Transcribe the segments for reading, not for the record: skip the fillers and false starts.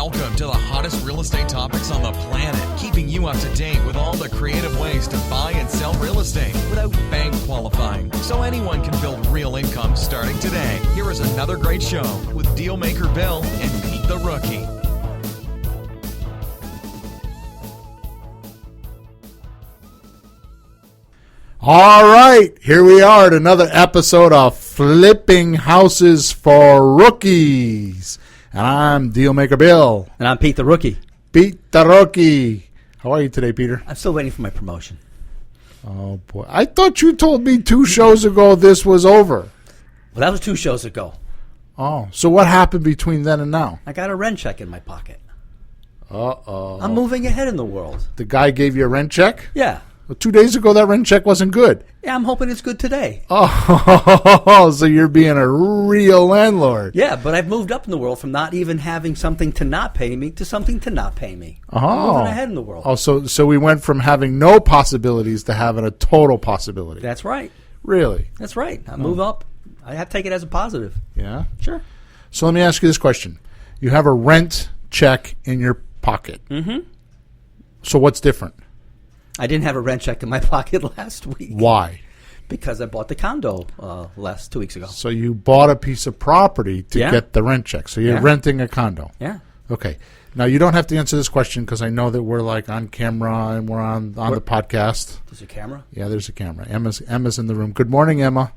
Welcome to the hottest real estate topics on the planet, keeping you up to date with all the creative ways to buy and sell real estate without bank qualifying, so anyone can build real income starting today. Here is another great show with Dealmaker Bill and Pete the Rookie. All right, here we are at another episode of Flipping Houses for Rookies. And I'm Dealmaker Bill. And I'm Pete the Rookie. Pete the Rookie. How are you today, Peter? I'm still waiting for my promotion. Oh, boy. I thought you told me 2 shows ago this was over. Well, that was 2 shows ago. Oh, so what happened between then and now? I got a rent check in my pocket. Uh-oh. I'm moving ahead in the world. The guy gave you a rent check? Yeah. Well, 2 days ago, that rent check wasn't good. Yeah, I'm hoping it's good today. Oh, so you're being a real landlord. Yeah, but I've moved up in the world from not even having something to not pay me to something to not pay me. Oh. I'm moving ahead in the world. Oh, so we went from having no possibilities to having a total possibility. That's right. Really? That's right. I move up. I have to take it as a positive. Yeah? Sure. So let me ask you this question. You have a rent check in your pocket. Mm-hmm. So what's different? I didn't have a rent check in my pocket last week. Why? Because I bought the condo 2 weeks ago. So you bought a piece of property to Yeah. get the rent check. So you're Yeah. renting a condo. Yeah. Okay. Now, you don't have to answer this question because I know that we're like on camera and we're on the podcast. There's a camera? Yeah, there's a camera. Emma's in the room. Good morning, Emma.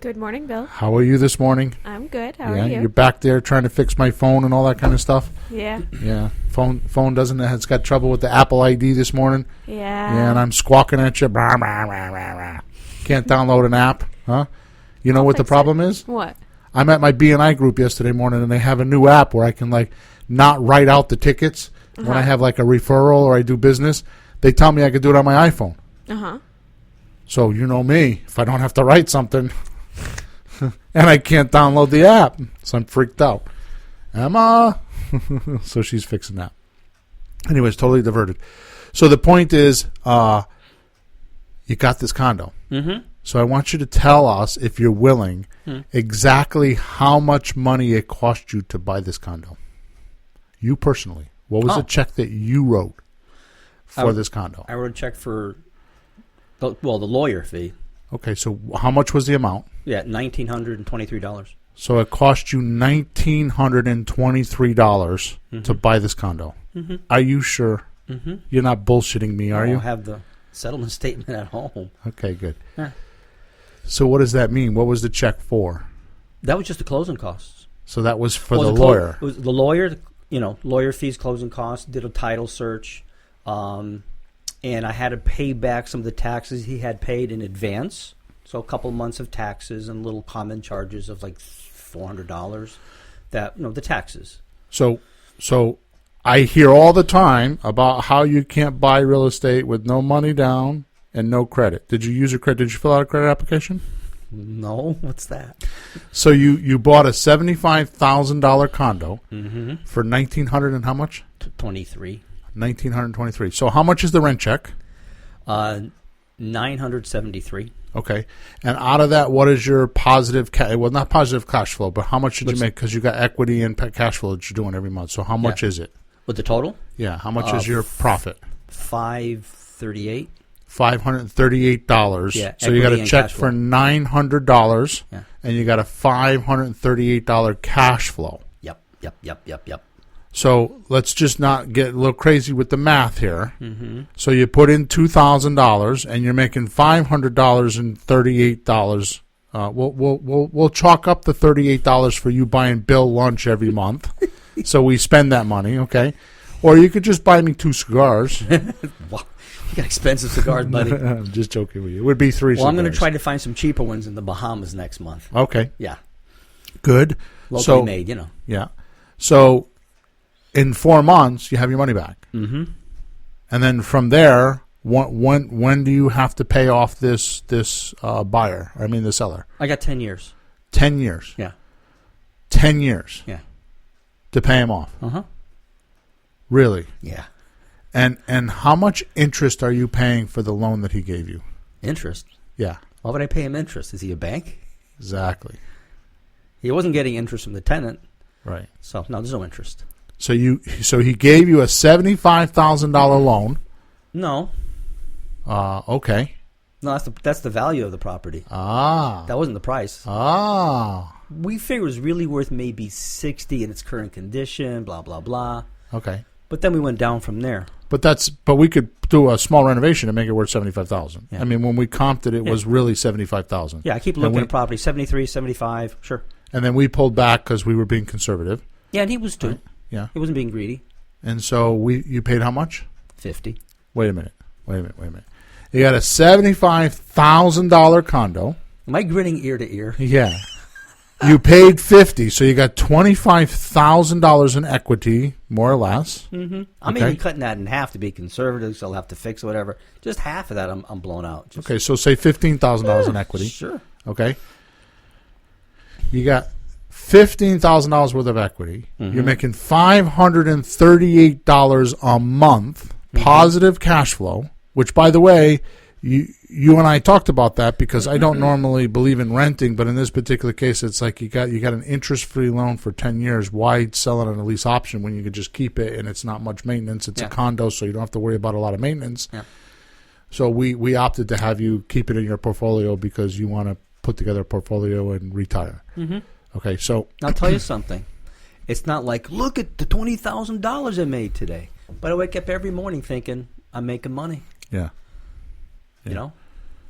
Good morning, Bill. How are you this morning? I'm good. How Yeah, are you? you're back there trying to fix my phone and all that kind of stuff. Yeah. Yeah, phone doesn't. It's got trouble with the Apple ID this morning. Yeah. Yeah, and I'm squawking at you. Blah, blah, blah, blah, blah. Can't download an app, huh? You know what the fix problem it. is? What? I'm at my BNI group yesterday morning, and they have a new app where I can like not write out the tickets when I have like a referral or I do business. They tell me I could do it on my iPhone. Uh-huh. So you know me, if I don't have to write something, and I can't download the app, so I'm freaked out. Emma, so she's fixing that. Anyways, totally diverted. So the point is, you got this condo. Mm-hmm. So I want you to tell us, if you're willing, exactly how much money it cost you to buy this condo. You personally. What was the check that you wrote for this condo? I wrote a check for, the lawyer fee. Okay, so how much was the amount? Yeah, $1,923. So it cost you $1,923 to buy this condo. Mm-hmm. Are you sure? Mm-hmm. You're not bullshitting me, are you? I have the settlement statement at home. Okay, good. Yeah. So what does that mean? What was the check for? That was just the closing costs. So that was for the lawyer. It was the lawyer, lawyer fees, closing costs, did a title search, and I had to pay back some of the taxes he had paid in advance. So a couple months of taxes and little common charges of like $400. The taxes. So I hear all the time about how you can't buy real estate with no money down and no credit. Did you use your credit? Did you fill out a credit application? No, what's that? So you bought a $75,000 condo for $1,900 and how much? 23. $1,923. So how much is the rent check? $973. Okay. And out of that, what is your positive not positive cash flow, but how much did you make? Because you got equity and cash flow that you're doing every month. So how much is it? With the total? Yeah. How much is your profit? $538. $538. Yeah. So you got a and check cash for flow. $900, Yeah. and you got a $538 cash flow. Yep. So let's just not get a little crazy with the math here. Mm-hmm. So you put in $2,000, and you're making $500 and $38. We'll chalk up the $38 for you buying Bill lunch every month, so we spend that money, okay? Or you could just buy me 2 cigars. Wow. You got expensive cigars, buddy. I'm just joking with you. It would be 3 cigars. Well, I'm going to try to find some cheaper ones in the Bahamas next month. Okay. Yeah. Good. Locally made, Yeah. So in 4 months, you have your money back. Mm-hmm. And then from there, when do you have to pay off this buyer? I mean, the seller. I got 10 years. 10 years. Yeah. 10 years. Yeah. To pay him off. Uh-huh. Really? Yeah. And how much interest are you paying for the loan that he gave you? Interest? Yeah. Why would I pay him interest? Is he a bank? Exactly. He wasn't getting interest from the tenant. Right. So no, there's no interest. So he gave you a $75,000 loan. No, Okay. no, that's the value of the property. That wasn't the price. We figured it was really worth maybe 60 in its current condition. Blah blah blah. Okay. But then we went down from there. But we could do a small renovation and make it worth $75,000. Yeah. I mean, when we comped it, it was really $75,000. Yeah, I keep looking at property 73, 75. Sure. And then we pulled back because we were being conservative. Yeah, and he was too. Right. Yeah. He wasn't being greedy. And so you paid how much? 50. Wait a minute. You got a $75,000 condo. Am I grinning ear to ear? Yeah. You paid $50,000, so you got $25,000 in equity, more or less. Mm-hmm. I'm Okay. even cutting that in half to be conservative, so I'll have to fix whatever. Just half of that, I'm blown out. Just, Okay, so say $15,000 in equity. Sure. Okay. You got $15,000 worth of equity. Mm-hmm. You're making $538 a month positive cash flow, which, by the way, you and I talked about that because I don't normally believe in renting, but in this particular case, it's like you got an interest-free loan for 10 years. Why sell it on a lease option when you could just keep it and it's not much maintenance? It's a condo, so you don't have to worry about a lot of maintenance. Yeah. So we opted to have you keep it in your portfolio because you want to put together a portfolio and retire. Mm-hmm. Okay, so I'll tell you something. It's not like, look at the $20,000 I made today. But I wake up every morning thinking, I'm making money. yeah, You know?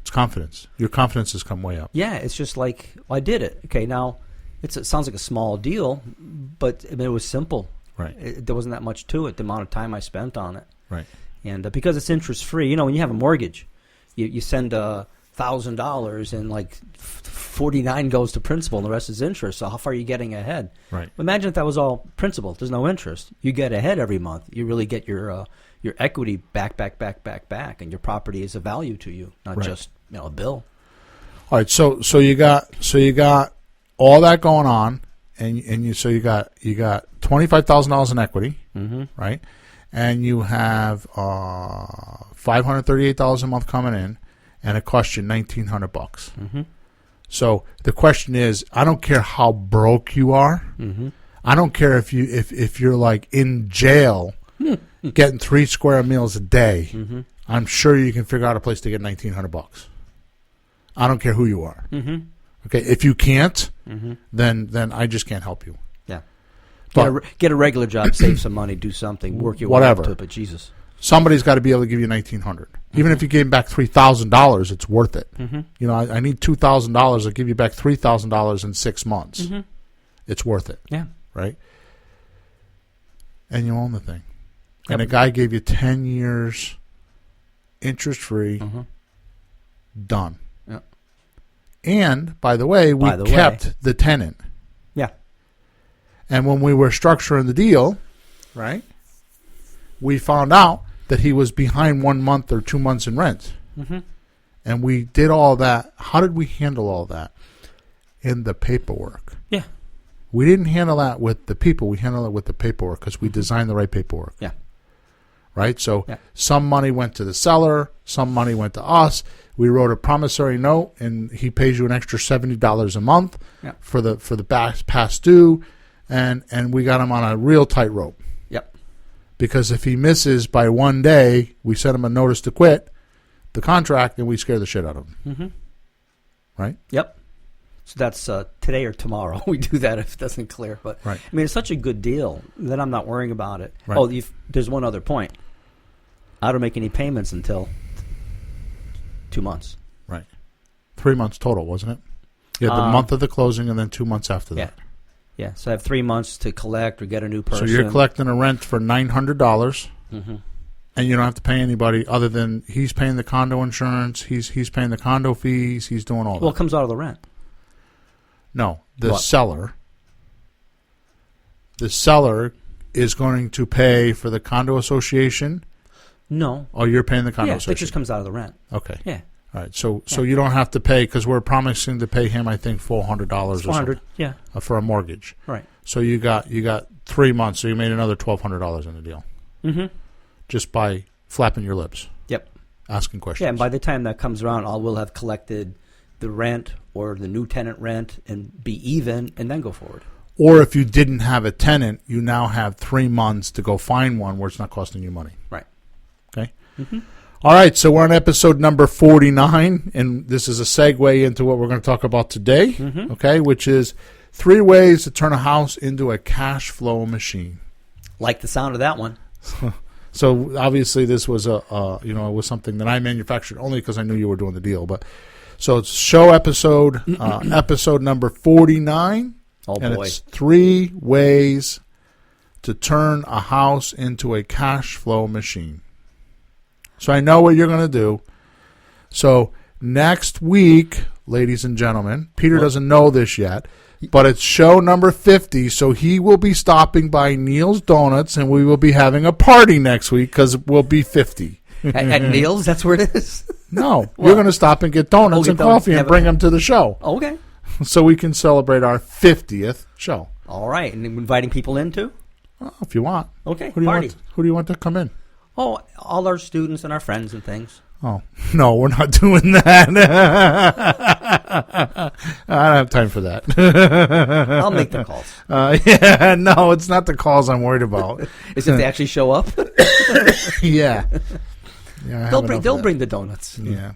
it's confidence. Your confidence has come way up. Yeah, it's just like, well, I did it. Okay, now, it sounds like a small deal, but I mean, it was simple. Right, There wasn't that much to it, the amount of time I spent on it. right, And because it's interest-free, when you have a mortgage, you send $1,000 and like 49 goes to principal and the rest is interest. So how far are you getting ahead? right. Imagine if that was all principal. There's no interest. You get ahead every month. You really get your equity back, and your property is a value to you, not Right. just a bill. All right, so you got all that going on, and you got $25,000 in equity, Mm-hmm. right? And you have $538 a month coming in, and it costs you $1,900. Mm-hmm. So the question is, I don't care how broke you are. Mm-hmm. I don't care if you're like in jail, getting 3 square meals a day. Mm-hmm. I'm sure you can figure out a place to get $1,900. I don't care who you are. Mm-hmm. Okay, if you can't, Mm-hmm. then I just can't help you. Yeah. But Get a regular job, save some money, do something, work your Whatever. way up to it. But Jesus. somebody's got to be able to give you $1,900. Even if you gave back $3,000, it's worth it. Mm-hmm. I need $2,000. I'll give you back $3,000 in 6 months. Mm-hmm. It's worth it, Yeah. right? And you own the thing. Yep. And a guy gave you 10 years interest-free, Mm-hmm. done. Yeah. And, by the way, we kept the tenant. Yeah. And when we were structuring the deal, right, we found out that he was behind 1 month or 2 months in rent. Mm-hmm. And we did all that. How did we handle all that? In the paperwork. Yeah. We didn't handle that with the people. We handled it with the paperwork because we designed the right paperwork. Yeah. Right? So some money went to the seller. Some money went to us. We wrote a promissory note, and he pays you an extra $70 a month for the past due. And we got him on a real tight rope. Yep. Because if he misses by 1 day, we send him a notice to quit the contract, and we scare the shit out of him. Mm-hmm. Right? Yep. So that's today or tomorrow. We do that if it doesn't clear. But right. I mean, it's such a good deal that I'm not worrying about it. Right. Oh, there's one other point. I don't make any payments until 2 months. Right. 3 months total, wasn't it? You had the month of the closing and then 2 months after that. Yeah. So I have 3 months to collect or get a new person. So you're collecting a rent for $900, Mm-hmm. and you don't have to pay anybody other than he's paying the condo insurance, he's paying the condo fees, he's doing all that. Well, it comes out of the rent. No, the What? seller. The seller is going to pay for the condo association. No. Oh, you're paying the condo Yeah, association. it just comes out of the rent. Okay. Yeah. All right. So you don't have to pay because we're promising to pay him, I think, $400 or $400. something Yeah. For a mortgage. Right. So you got 3 months. So you made another $1,200 in the deal Mm-hmm. just by flapping your lips, Yep. asking questions. Yeah, and by the time that comes around, I will have collected the rent or the new tenant rent and be even, and then go forward. Or if you didn't have a tenant, you now have 3 months to go find one where it's not costing you money. Right. Okay? All right, so we're on episode number 49, and this is a segue into what we're going to talk about today, okay, which is 3 ways to turn a house into a cash flow machine. Like the sound of that one. So obviously this was it was something that I manufactured only because I knew you were doing the deal. But so it's show episode episode number 49, Oh, and boy. it's 3 ways to turn a house into a cash flow machine. So I know what you're going to do. So next week, ladies and gentlemen, Peter doesn't know this yet, but it's show number 50, so he will be stopping by Neil's Donuts, and we will be having a party next week because we'll be 50. At Neil's, that's where it is? No, you're going to stop and get donuts and coffee and bring them to the show Okay. so we can celebrate our 50th show. All right. And inviting people in, too? Well, if you want. Okay, Who do you party. Who do you want to come in? Oh, all our students and our friends and things. Oh, no, we're not doing that. I don't have time for that. I'll make the calls. Yeah, no, it's not the calls I'm worried about. Is if they actually show up? Yeah. Yeah, They'll bring the donuts. Yeah.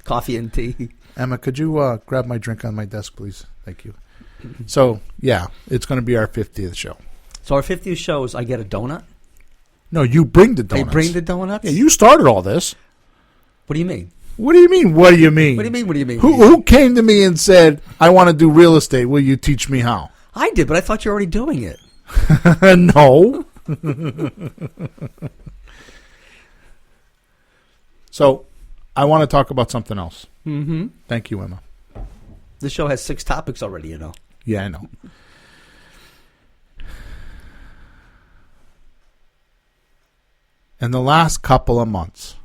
Coffee and tea. Emma, could you grab my drink on my desk, please? Thank you. So, yeah, it's going to be our 50th show. So our 50th show is I get a donut? No, you bring the donuts. They bring the donuts? Yeah, you started all this. What do you mean? What do you mean? What do you mean? What do you mean? What do you mean? Who came to me and said, I want to do real estate. Will you teach me how? I did, but I thought you were already doing it. No. So, I want to talk about something else. Mm-hmm. Thank you, Emma. This show has 6 topics already, you know. Yeah, I know. In the last couple of months,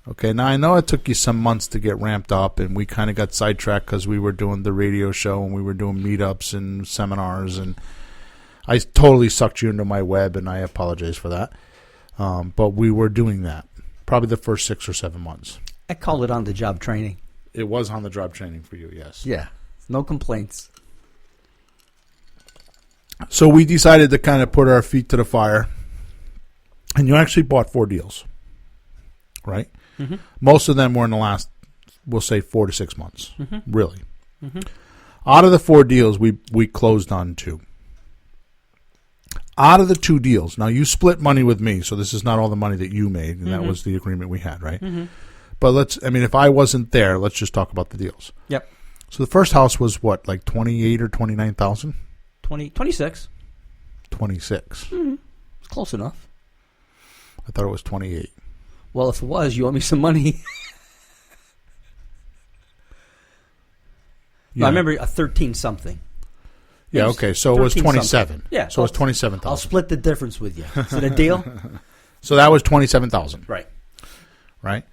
okay, now I know it took you some months to get ramped up, and we kind of got sidetracked because we were doing the radio show and we were doing meetups and seminars, and I totally sucked you into my web, and I apologize for that. But we were doing that probably the first 6 or 7 months. I call it on-the-job training. It was on the job training for you, yes. Yeah. No complaints. So we decided to kind of put our feet to the fire, and you actually bought 4 deals, right? Mm-hmm. Most of them were in the last, we'll say, 4 to 6 months, really. Mm-hmm. Out of the 4 deals, we closed on 2. Out of the 2 deals, now you split money with me, so this is not all the money that you made, and that was the agreement we had, right? Mm-hmm. But if I wasn't there, let's just talk about the deals. Yep. So the first house was what, like 28 or 29,000? 26. 26. Mm-hmm. It's close enough. I thought it was 28. Well, if it was, you owe me some money. No, I remember a 13-something. Yeah, okay, so it was 27. Something. Yeah. So it was 27,000. I'll split the difference with you. Is it a deal? So that was 27,000, Right. right?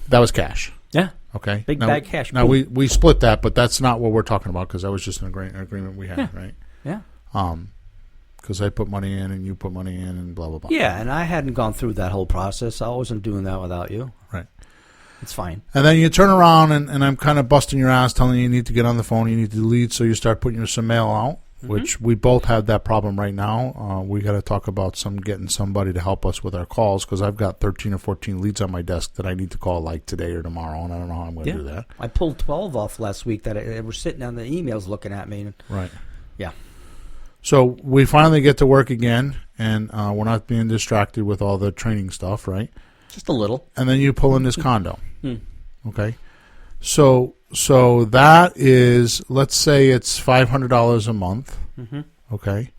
That was cash. Yeah. Okay. Big bag cash. Now Boom. we split that, but that's not what we're talking about because that was just an agreement we had, right? Yeah. Because I put money in and you put money in and blah blah blah. Yeah, and I hadn't gone through that whole process. I wasn't doing that without you. Right. It's fine. And then you turn around and I'm kind of busting your ass, telling you need to get on the phone, you need to delete, so you start putting some mail out, which we both have that problem right now. We got to talk about getting somebody to help us with our calls because I've got 13 or 14 leads on my desk that I need to call like today or tomorrow, and I don't know how I'm going to do that. I pulled 12 off last week that were sitting on the emails looking at me. Right. Yeah. So we finally get to work again, and we're not being distracted with all the training stuff, right? Just a little. And then you pull in this condo. Okay. So that is, let's say it's $500 a month. Okay.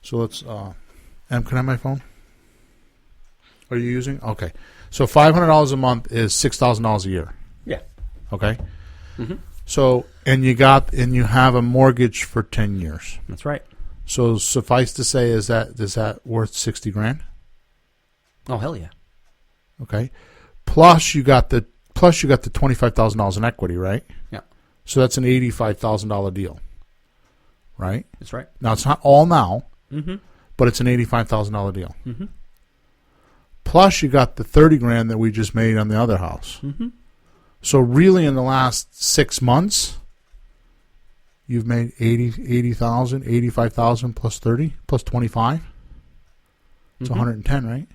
So let's, Em, can I have my phone? Are you using? Okay. So $500 a month is $6,000 a year. Yeah. Okay. So, and you have a mortgage for 10 years. That's right. So suffice to say, is that worth $60,000? Oh, hell yeah. Okay. Plus you got the $25,000 in equity, right? Yeah. So that's an $85,000 deal, right? That's right. Now it's not all now, but it's an $85,000 deal. Plus you got the $30,000 that we just made on the other house. So really, in the last 6 months, you've made 80,000, 85,000 plus 30 plus 25. It's 110, right?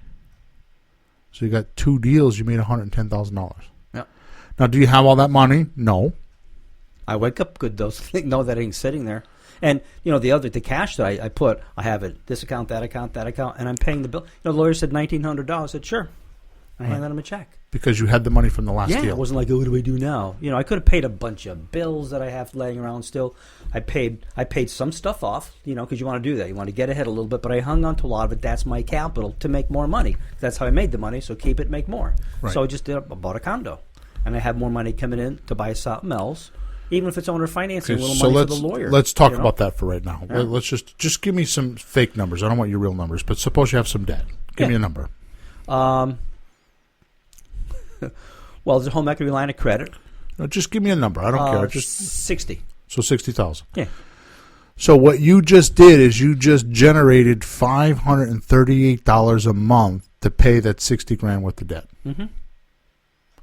So you got 2 deals. You made $110,000. Yeah. Now, do you have all that money? No. I wake up good though, so I know that ain't sitting there. And the cash that I put, I have it this account, that account, and I'm paying the bill. The lawyer said $1,900. I said sure. I handed him a check. Because you had the money from the last Yeah, deal. it wasn't like, oh, what do I do now? I could have paid a bunch of bills that I have laying around still. I paid some stuff off, because you want to do that. You want to get ahead a little bit, but I hung on to a lot of it. That's my capital to make more money. That's how I made the money, so keep it, make more. Right. So I just bought a condo. And I have more money coming in to buy something else, even if it's owner financing, a little money for the lawyer. Let's talk about that for right now. Yeah. Let's just give me some fake numbers. I don't want your real numbers, but suppose you have some debt. Give me a number. Well, there's a home equity line of credit. No, just give me a number. I don't care. Just 60. So 60,000. Yeah. So what you just did is you just generated $538 a month to pay that $60,000 worth of debt. Mm-hmm.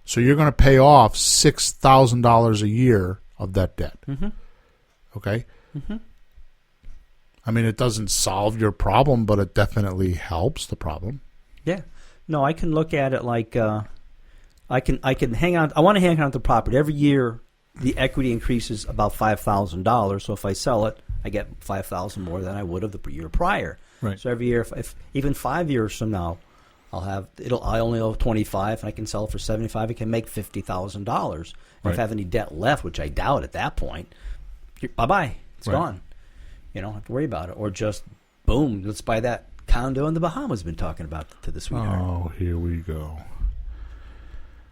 So you're going to pay off $6,000 a year of that debt. Mm-hmm. Okay? Mm-hmm. I mean, it doesn't solve your problem, but it definitely helps the problem. Yeah. No, I can look at it like I can hang on. I want to hang on to the property. Every year, the equity increases about $5,000. So if I sell it, I get $5,000 more than I would have the year prior. Right. So every year, if even 5 years from now, I only owe 25, and I can sell it for 75. I can make $50,000. Right. If I have any debt left, which I doubt at that point, bye bye, it's gone. You don't have to worry about it, or just boom, let's buy that condo in the Bahamas. Been talking about to the sweetheart. Oh, here we go.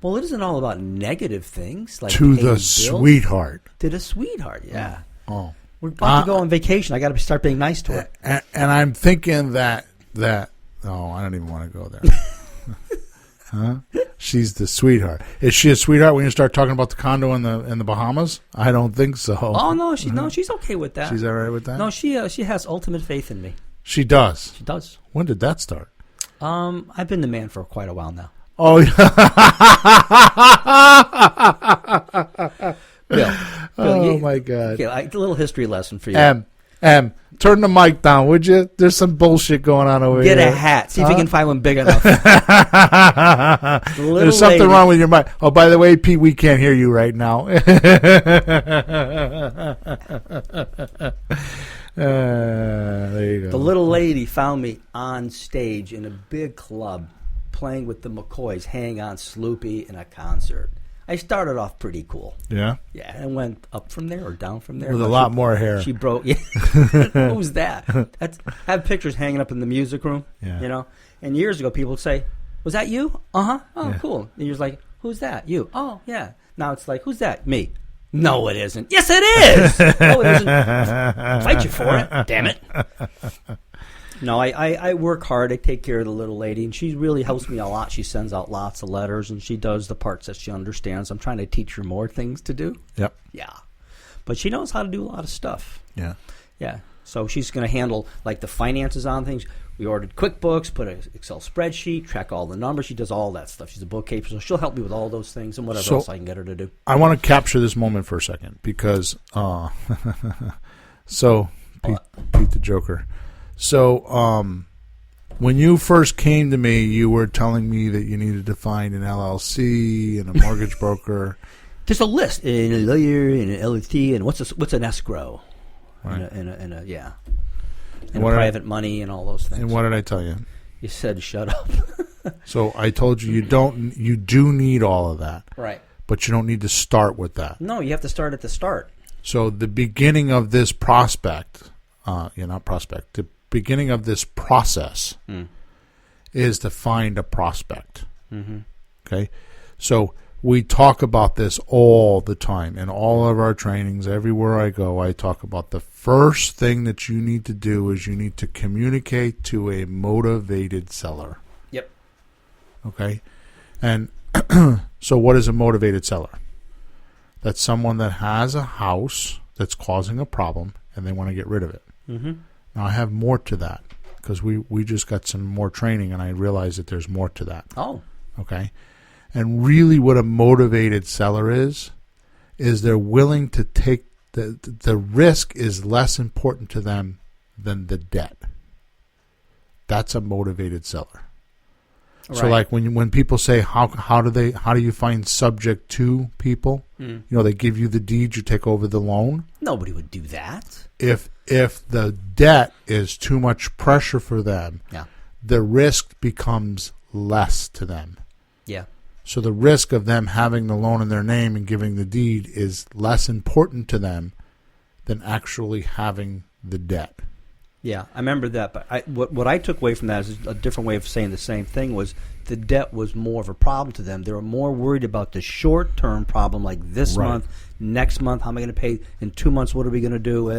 Well, it isn't all about negative things like To paying the bills. Sweetheart. To the sweetheart, yeah. Oh. We're about to go on vacation. I got to start being nice to her. And I'm thinking that oh, I don't even want to go there. Huh? She's the sweetheart. Is she a sweetheart when you start talking about the condo in the Bahamas? I don't think so. Oh no, she's okay with that. She's all right with that? No, she has ultimate faith in me. She does. She does. When did that start? I've been the man for quite a while now. Oh, yeah. Bill, Oh, my God. Okay, a little history lesson for you. Turn the mic down, would you? There's some bullshit going on over Get here. a hat. See if you can find one big enough. There's something wrong with your mic. Oh, by the way, Pete, we can't hear you right now. There you go. The little lady found me on stage in a big club playing with the McCoys, hanging on Sloopy in a concert. I started off pretty cool. Yeah? Yeah, and went up from there or down from there. With a But lot more hair. She broke. Yeah. Who's that? I have pictures hanging up in the music room. Yeah. And years ago, people would say, "Was that you?" Oh, Yeah. cool. And you're like, "Who's that?" You. Oh, yeah. Now it's like, "Who's that?" Me. No, it isn't. Yes, it is. No, it isn't. Fight you for it. Damn it. No, I work hard. I take care of the little lady, and she really helps me a lot. She sends out lots of letters, and she does the parts that she understands. I'm trying to teach her more things to do. Yep. Yeah. But she knows how to do a lot of stuff. Yeah. Yeah. So she's going to handle, like, the finances on things. We ordered QuickBooks, put an Excel spreadsheet, track all the numbers. She does all that stuff. She's a bookkeeper, so she'll help me with all those things and whatever else I can get her to do. I want to capture this moment for a second because, so, Pete the Joker. So, when you first came to me, you were telling me that you needed to find an LLC and a mortgage broker. Just a list, and a lawyer, and an LLC, and what's an escrow, Right. and what did private money, and all those things. And what did I tell you? You said shut up. So I told you you do need all of that, Right. but you don't need to start with that. No, you have to start at the start. So the beginning of this the beginning of this process is to find a prospect. Mm-hmm. Okay? So we talk about this all the time in all of our trainings. Everywhere I go, I talk about the first thing that you need to do is you need to communicate to a motivated seller. Yep. Okay? And so what is a motivated seller? That's someone that has a house that's causing a problem and they want to get rid of it. Mm-hmm. Now, I have more to that because we just got some more training and I realized that there's more to that. Oh. Okay? And really what a motivated seller is they're willing to take the risk is less important to them than the debt. That's a motivated seller. So, Right. like when people say how do you find subject to people? You know, they give you the deed, you take over the loan. Nobody would do that. If the debt is too much pressure for them, Yeah. the risk becomes less to them. Yeah. So the risk of them having the loan in their name and giving the deed is less important to them than actually having the debt. Yeah, I remember that. But what I took away from that is a different way of saying the same thing. Was the debt was more of a problem to them. They were more worried about the short-term problem, like this Right. month, next month. How am I going to pay in 2 months? What are we going to do?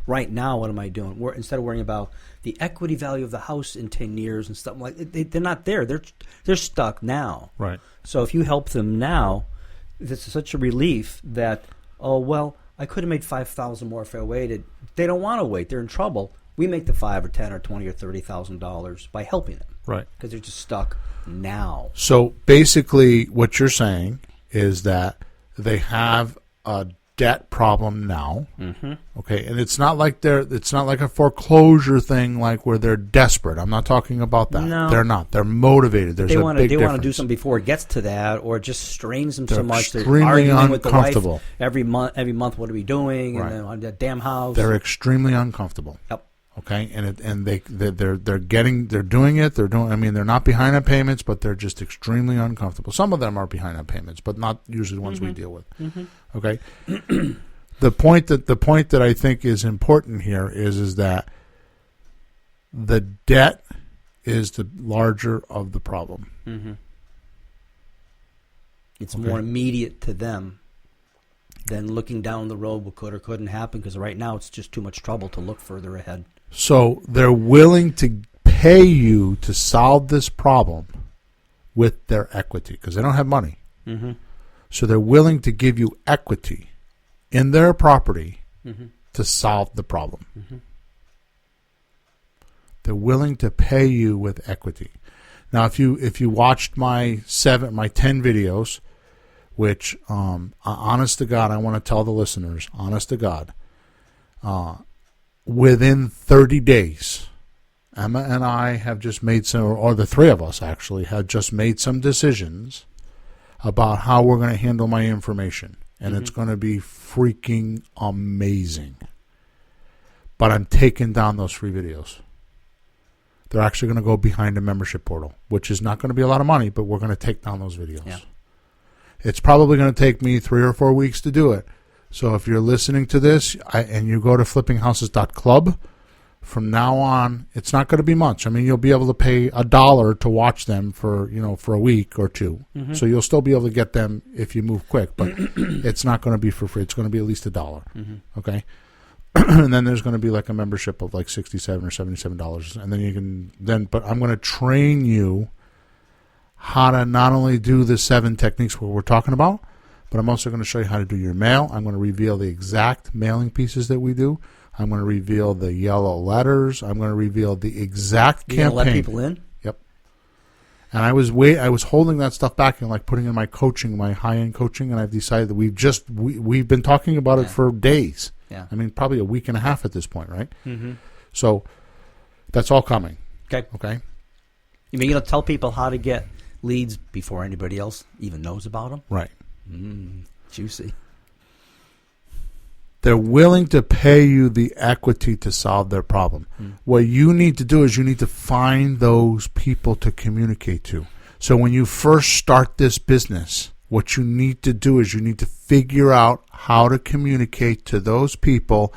Right now, what am I doing? Instead of worrying about the equity value of the house in 10 years and stuff like they're not there. They're stuck now. Right. So if you help them now, it's such a relief that, oh, well, I could have made $5,000 more if I waited. They don't want to wait. They're in trouble. We make the $5 or $10 or $20 or $30,000 by helping them. Right. Because they're just stuck now. So basically what you're saying is that they have a debt problem now. Mm-hmm. Okay, and it's not like a foreclosure thing, like where they're desperate. I'm not talking about that. No. They're not. They're motivated. There's They a want big to difference. do something before it gets to that, or it just strains them They're so much. They're extremely arguing with the wife uncomfortable. every month. What are we doing? Right. And then on that damn house. They're extremely uncomfortable. Yep. Okay, and they're doing it. I mean, they're not behind on payments, but they're just extremely uncomfortable. Some of them are behind on payments, but not usually the ones we deal with. Mm-hmm. Okay. The point that I think is important here is that the debt is the larger of the problem. Mm-hmm. It's Okay. more immediate to them than looking down the road what could or couldn't happen, because right now it's just too much trouble to look further ahead. So they're willing to pay you to solve this problem with their equity because they don't have money. Mm-hmm. So they're willing to give you equity in their property Mm-hmm. to solve the problem. Mm-hmm. They're willing to pay you with equity. Now, if you watched my 10 videos, which honest to God, I want to tell the listeners, honest to God, within 30 days, Emma and I have just made some, or the three of us actually, have just made some decisions about how we're going to handle my information. And it's going to be freaking amazing. But I'm taking down those free videos. They're actually going to go behind a membership portal, which is not going to be a lot of money, but we're going to take down those videos. Yeah. It's probably going to take me 3 or 4 weeks to do it. So if you're listening to this and you go to flippinghouses.club, from now on, it's not going to be much. I mean, you'll be able to pay $1 to watch them for a week or two. Mm-hmm. So you'll still be able to get them if you move quick, but it's not going to be for free. It's going to be at least $1. Mm-hmm. Okay. And then there's going to be like a membership of like $67 or $77, and then but I'm going to train you how to not only do the 7 techniques we're talking about, but I'm also going to show you how to do your mail. I'm going to reveal the exact mailing pieces that we do. I'm going to reveal the yellow letters. I'm going to reveal the exact You gonna campaign. let people in? Yep. And I was holding that stuff back and like putting in my coaching, my high-end coaching, and I've decided that we've been talking about it for days. Yeah. I mean, probably a week and a half at this point, right? Mm-hmm. So that's all coming. Okay. Okay. You mean you're going to tell people how to get leads before anybody else even knows about them? Right. Juicy. They're willing to pay you the equity to solve their problem. What you need to do is you need to find those people to communicate to. So when you first start this business, what you need to do is you need to figure out how to communicate to those people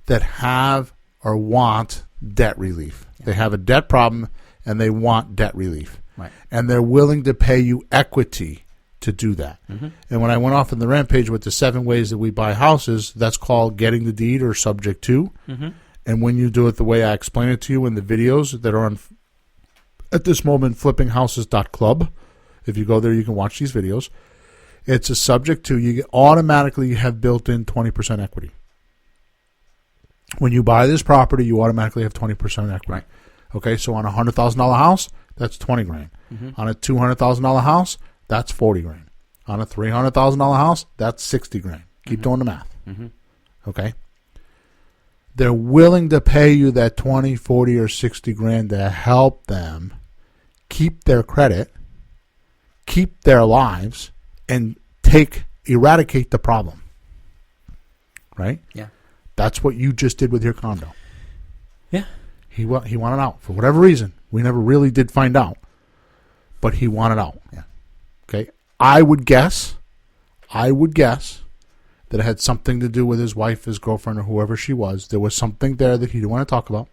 that have or want debt relief. Yeah. They have a debt problem and they want debt relief. Right. And they're willing to pay you equity to do that. Mm-hmm. And when I went off on the rampage with the 7 ways that we buy houses, that's called getting the deed or subject to. Mm-hmm. And when you do it the way I explain it to you in the videos that are on, at this moment, flippinghouses.club. If you go there, you can watch these videos. It's a subject to. You automatically have built in 20% equity. When you buy this property, you automatically have 20% equity. Right. Okay, so on a $100,000 house, that's $20,000. Mm-hmm. On a $200,000 house, that's $40,000. On a $300,000 house, that's $60,000. Keep doing the math. Mm-hmm. Okay? They're willing to pay you that 20, 40, or 60 grand to help them keep their credit, keep their lives, and eradicate the problem. Right? Yeah. That's what you just did with your condo. Yeah. He wanted out for whatever reason. We never really did find out, but he wanted out. Yeah. Okay. I would guess that it had something to do with his wife, his girlfriend, or whoever she was. There was something there that he didn't want to talk about,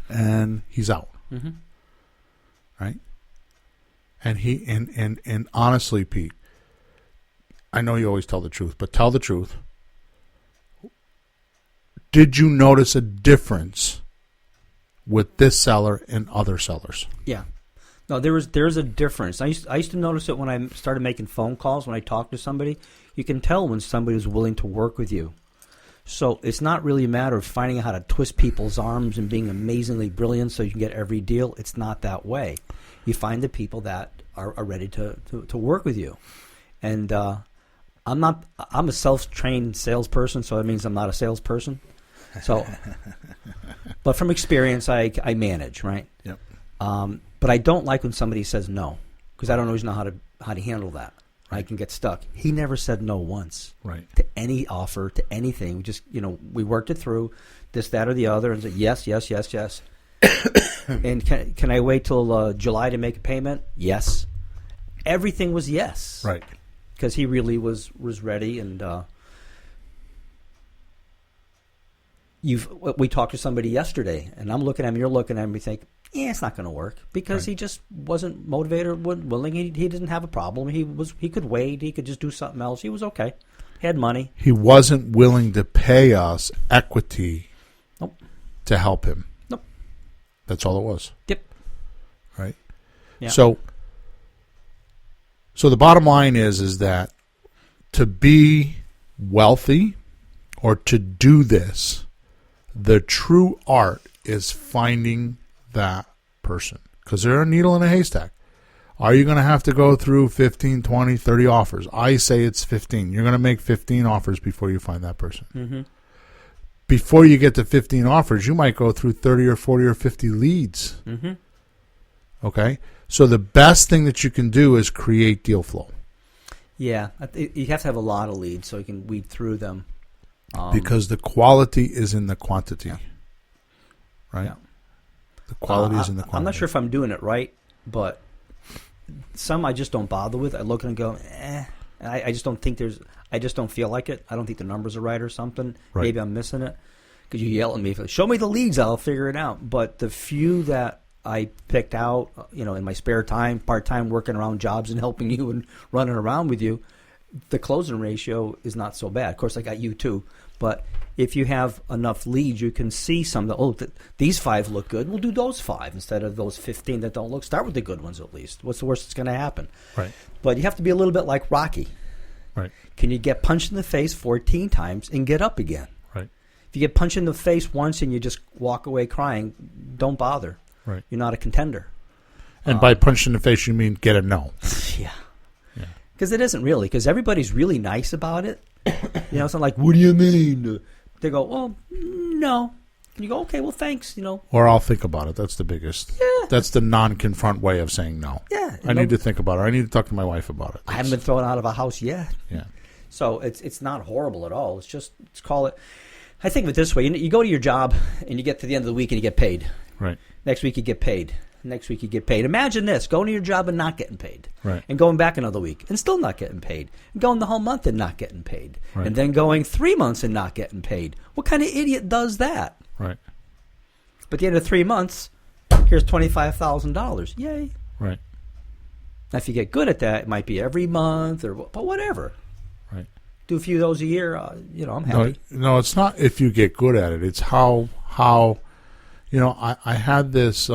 and he's out. Right. And honestly, Pete, I know you always tell the truth, but tell the truth. Did you notice a difference with this seller and other sellers? Yeah. No, there's a difference. I used to notice it when I started making phone calls, when I talked to somebody. You can tell when somebody is willing to work with you. So it's not really a matter of finding out how to twist people's arms and being amazingly brilliant so you can get every deal. It's not that way. You find the people that are ready to work with you. And I'm a self-trained salesperson, so that means I'm not a salesperson. So, but from experience, I manage, right? Yep. But I don't like when somebody says no, because I don't always know how to handle that. I can get stuck. He never said no once. Right. To any offer, to anything. We just, we worked it through, this, that, or the other, and said yes, yes, yes, yes. And can I wait till July to make a payment? Yes. Everything was yes. Right. Because he really was ready, and we talked to somebody yesterday, and I'm looking at him, you're looking at him, we think, it's not going to work, because he just wasn't motivated or wasn't willing. He didn't have a problem. He could wait. He could just do something else. He was okay. He had money. He wasn't willing to pay us equity to help him. Nope. That's all it was. Yep. Right? Yeah. So the bottom line is that to be wealthy or to do this, the true art is finding that person, because they're a needle in a haystack. Are you going to have to go through 15, 20, 30 offers? I say it's 15. You're going to make 15 offers before you find that person. Mm-hmm. Before you get to 15 offers, you might go through 30 or 40 or 50 leads. Mm-hmm. Okay? So the best thing that you can do is create deal flow. Yeah. You have to have a lot of leads so you can weed through them. Because the quality is in the quantity. Yeah. Right? Yeah. The quality is in the quantity. I'm not sure if I'm doing it right, but some I just don't bother with. I look and go, I just don't think I just don't feel like it. I don't think the numbers are right or something. Right. Maybe I'm missing it. Because you yell at me, show me the leads, I'll figure it out. But the few that I picked out, in my spare time, part-time, working around jobs and helping you and running around with you, the closing ratio is not so bad. Of course, I got you too. But if you have enough leads, you can see these 5 look good. We'll do those 5 instead of those 15 that don't look. Start with the good ones at least. What's the worst that's going to happen? Right. But you have to be a little bit like Rocky. Right. Can you get punched in the face 14 times and get up again? Right. If you get punched in the face once and you just walk away crying, don't bother. Right. You're not a contender. And by punch in the face, you mean get a no. Yeah. Because it isn't really. Because everybody's really nice about it. It's not like, what do you mean? They go, well, no. And you go, okay, well, thanks. Or I'll think about it. That's the biggest. Yeah. That's the non-confront way of saying no. Yeah. I need to think about it. I need to talk to my wife about it. I haven't been thrown out of a house yet. Yeah. So it's not horrible at all. Let's call it. I think of it this way. You go to your job and you get to the end of the week and you get paid. Right. Next week you get paid. Next week you get paid. Imagine this, going to your job and not getting paid. Right. And going back another week and still not getting paid. And going the whole month and not getting paid. Right. And then going 3 months and not getting paid. What kind of idiot does that? Right. But at the end of 3 months, here's $25,000. Yay. Right. Now, if you get good at that, it might be every month but whatever. Right. Do a few of those a year, I'm happy. No, it's not if you get good at it. It's how I had this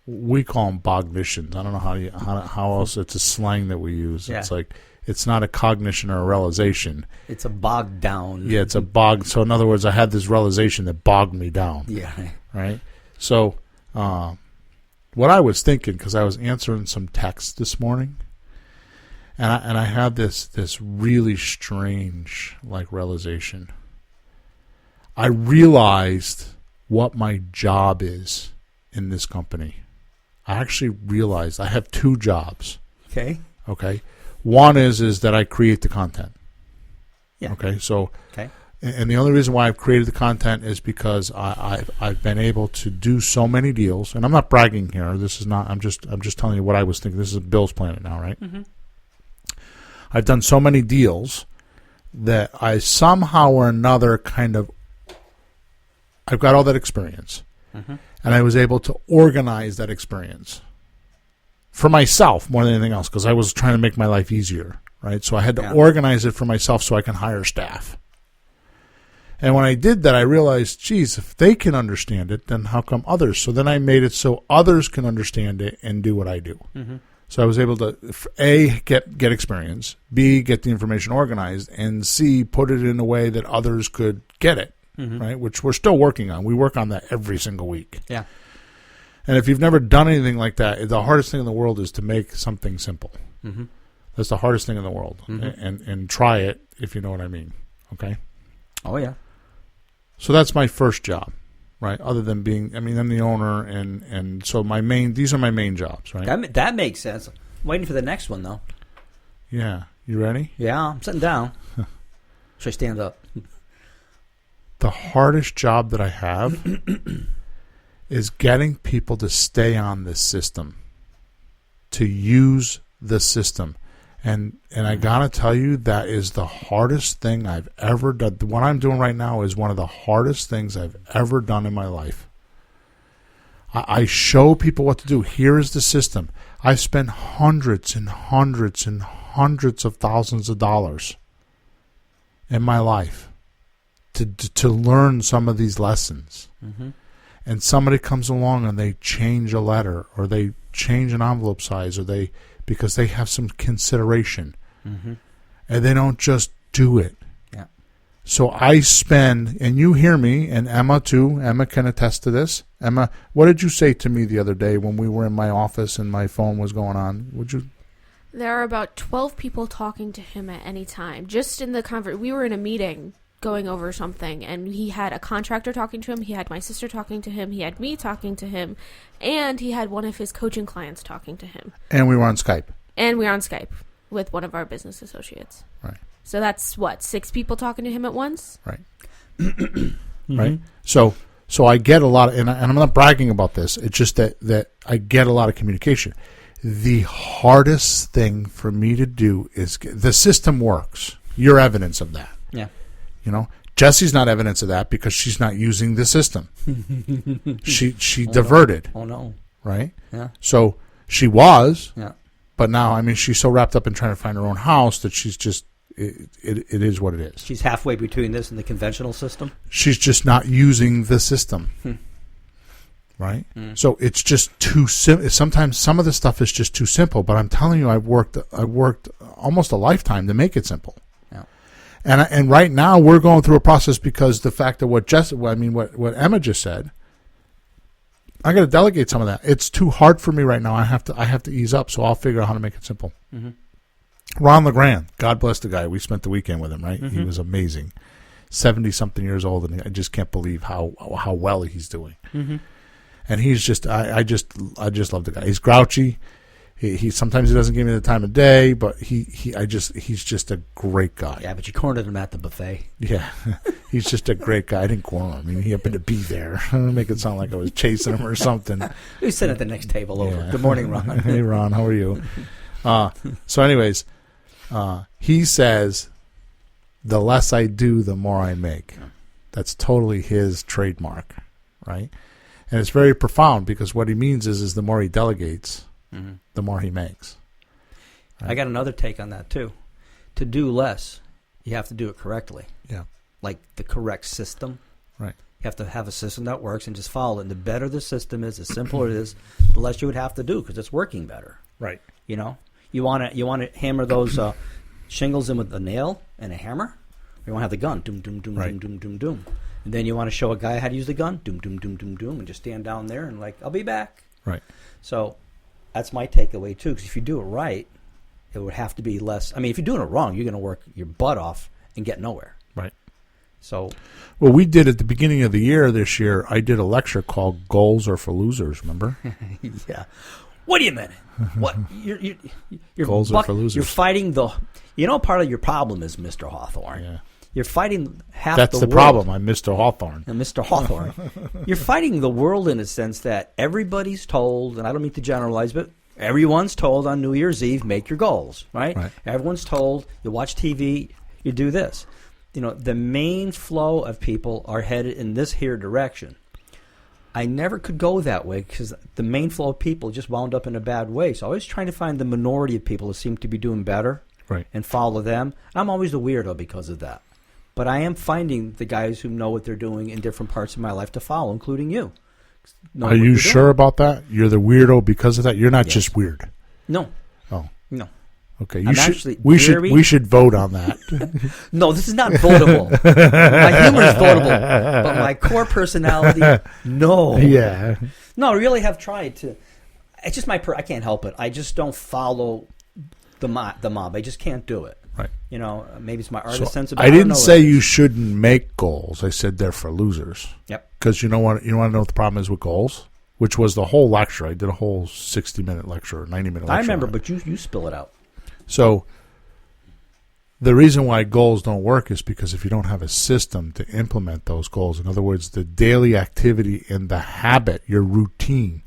we call them bognitions. I don't know how else. It's a slang that we use. Yeah. It's like it's not a cognition or a realization. It's a bogged down. Yeah, it's a bog. So in other words, I had this realization that bogged me down. Yeah. Right. So what I was thinking, because I was answering some texts this morning, And I had this really strange realization. I realized what my job is in this company. I actually realized I have 2 jobs. Okay. Okay. One is that I create the content. Yeah. Okay. So. Okay. And the only reason why I've created the content is because I've been able to do so many deals, and I'm not bragging here. This is not. I'm just telling you what I was thinking. This is Bill's Planet now, right? Mm-hmm. I've done so many deals that I somehow or another I've got all that experience, and I was able to organize that experience for myself more than anything else because I was trying to make my life easier, right? So I had to organize it for myself so I can hire staff. And when I did that, I realized, geez, if they can understand it, then how come others? So then I made it so others can understand it and do what I do. Mm-hmm. So I was able to, A, get experience, B, get the information organized, and C, put it in a way that others could get it, right? Which we're still working on. We work on that every single week. Yeah. And if you've never done anything like that, the hardest thing in the world is to make something simple. Mm-hmm. That's the hardest thing in the world. Mm-hmm. And try it, if you know what I mean. Okay? Oh, yeah. So that's my first job, right? Other than I'm the owner, and so these are my main jobs, right? That makes sense. I'm waiting for the next one, though. Yeah. You ready? Yeah, I'm sitting down. Should I stand up? The hardest job that I have is getting people to stay on this system, to use the system. And I gotta tell you, that is the hardest thing I've ever done. What I'm doing right now is one of the hardest things I've ever done in my life. I show people what to do. Here is the system. I've spent hundreds and hundreds and hundreds of thousands of dollars in my life to learn some of these lessons. Mm-hmm. And somebody comes along and they change a letter, or they change an envelope size, or because they have some consideration, and they don't just do it. Yeah. So I spend, and you hear me, and Emma too. Emma can attest to this. Emma, what did you say to me the other day when we were in my office and my phone was going on? There are about 12 people talking to him at any time. Just in the we were in a meeting going over something, and he had a contractor talking to him, he had my sister talking to him, he had me talking to him, and he had one of his coaching clients talking to him. And we were on Skype. And we were on Skype with one of our business associates. Right. So that's, 6 people talking to him at once? Right. Right? So I get a lot of, and I'm not bragging about this, it's just that I get a lot of communication. The hardest thing for me to do is, the system works. You're evidence of that. Yeah. You know, Jesse's not evidence of that because she's not using the system. She diverted. No. Oh no! Right? Yeah. So she was. Yeah. But now, she's so wrapped up in trying to find her own house that she's just. It is what it is. She's halfway between this and the conventional system. She's just not using the system. Right? So it's just too simple. Sometimes some of the stuff is just too simple. But I'm telling you, I've worked almost a lifetime to make it simple. And right now we're going through a process because the fact that what Emma just said, I got to delegate some of that. It's too hard for me right now. I have to ease up, so I'll figure out how to make it simple. Mm-hmm. Ron LeGrand, God bless the guy. We spent the weekend with him, right? Mm-hmm. He was amazing. 70-something years old, and I just can't believe how well he's doing. Mm-hmm. And he's just, I just love the guy. He's grouchy. He sometimes he doesn't give me the time of day, but he's just a great guy. Yeah, but you cornered him at the buffet. Yeah, he's just a great guy. I didn't corner him. He happened to be there. Make it sound like I was chasing him or something. He was sitting at the next table over. Yeah. Good morning, Ron. Hey, Ron, how are you? So anyways, he says, the less I do, the more I make. That's totally his trademark, right? And it's very profound because what he means is the more he delegates, the more he makes. Right? I got another take on that, too. To do less, you have to do it correctly. Yeah. Like the correct system. Right. You have to have a system that works and just follow it. And the better the system is, the simpler it is, the less you would have to do because it's working better. Right. You know? You want to hammer those shingles in with a nail and a hammer? Or you want to have the gun? Doom, doom, doom, right. doom, doom, doom, doom. And then you want to show a guy how to use the gun? Doom, doom, doom, doom, doom. And just stand down there and I'll be back. Right. So that's my takeaway, too, because if you do it right, it would have to be less. I mean, if you're doing it wrong, you're going to work your butt off and get nowhere. Right. So, Well, we did at the beginning of the year this year, I did a lecture called Goals Are for Losers, remember? yeah. What do you mean? What you're Goals are for losers. You're fighting the. You know, part of your problem is Mr. Hawthorne. Yeah. You're fighting half That's the the world. problem. I'm Mr. Hawthorne. And Mr. Hawthorne, you're fighting the world in a sense that everybody's told, and I don't mean to generalize, but everyone's told on New Year's Eve, make your goals, right? Everyone's told, you watch TV, you do this. You know, the main flow of people are headed in this here direction. I never could go that way because the main flow of people just wound up in a bad way. So I was trying to find the minority of people who seem to be doing better and follow them. I'm always the weirdo because of that. But I am finding the guys who know what they're doing in different parts of my life to follow, including you. Are you sure about that? You're the weirdo because of that? You're not just weird. No. Oh. No. Okay. We should vote on that. No, this is not votable. My humor is votable, but my core personality, no. Yeah. No, I really have tried to. It's just I can't help it. I just don't follow the mob. I just can't do it. Right. You know, maybe it's my artist sensibility. I didn't say you shouldn't make goals. I said they're for losers. Yep. Because you know what? You want to know what the problem is with goals? Which was the whole lecture. I did a whole 60-minute lecture, or 90-minute lecture. I remember, but you spill it out. So the reason why goals don't work is because if you don't have a system to implement those goals, in other words, the daily activity and the habit, your routine,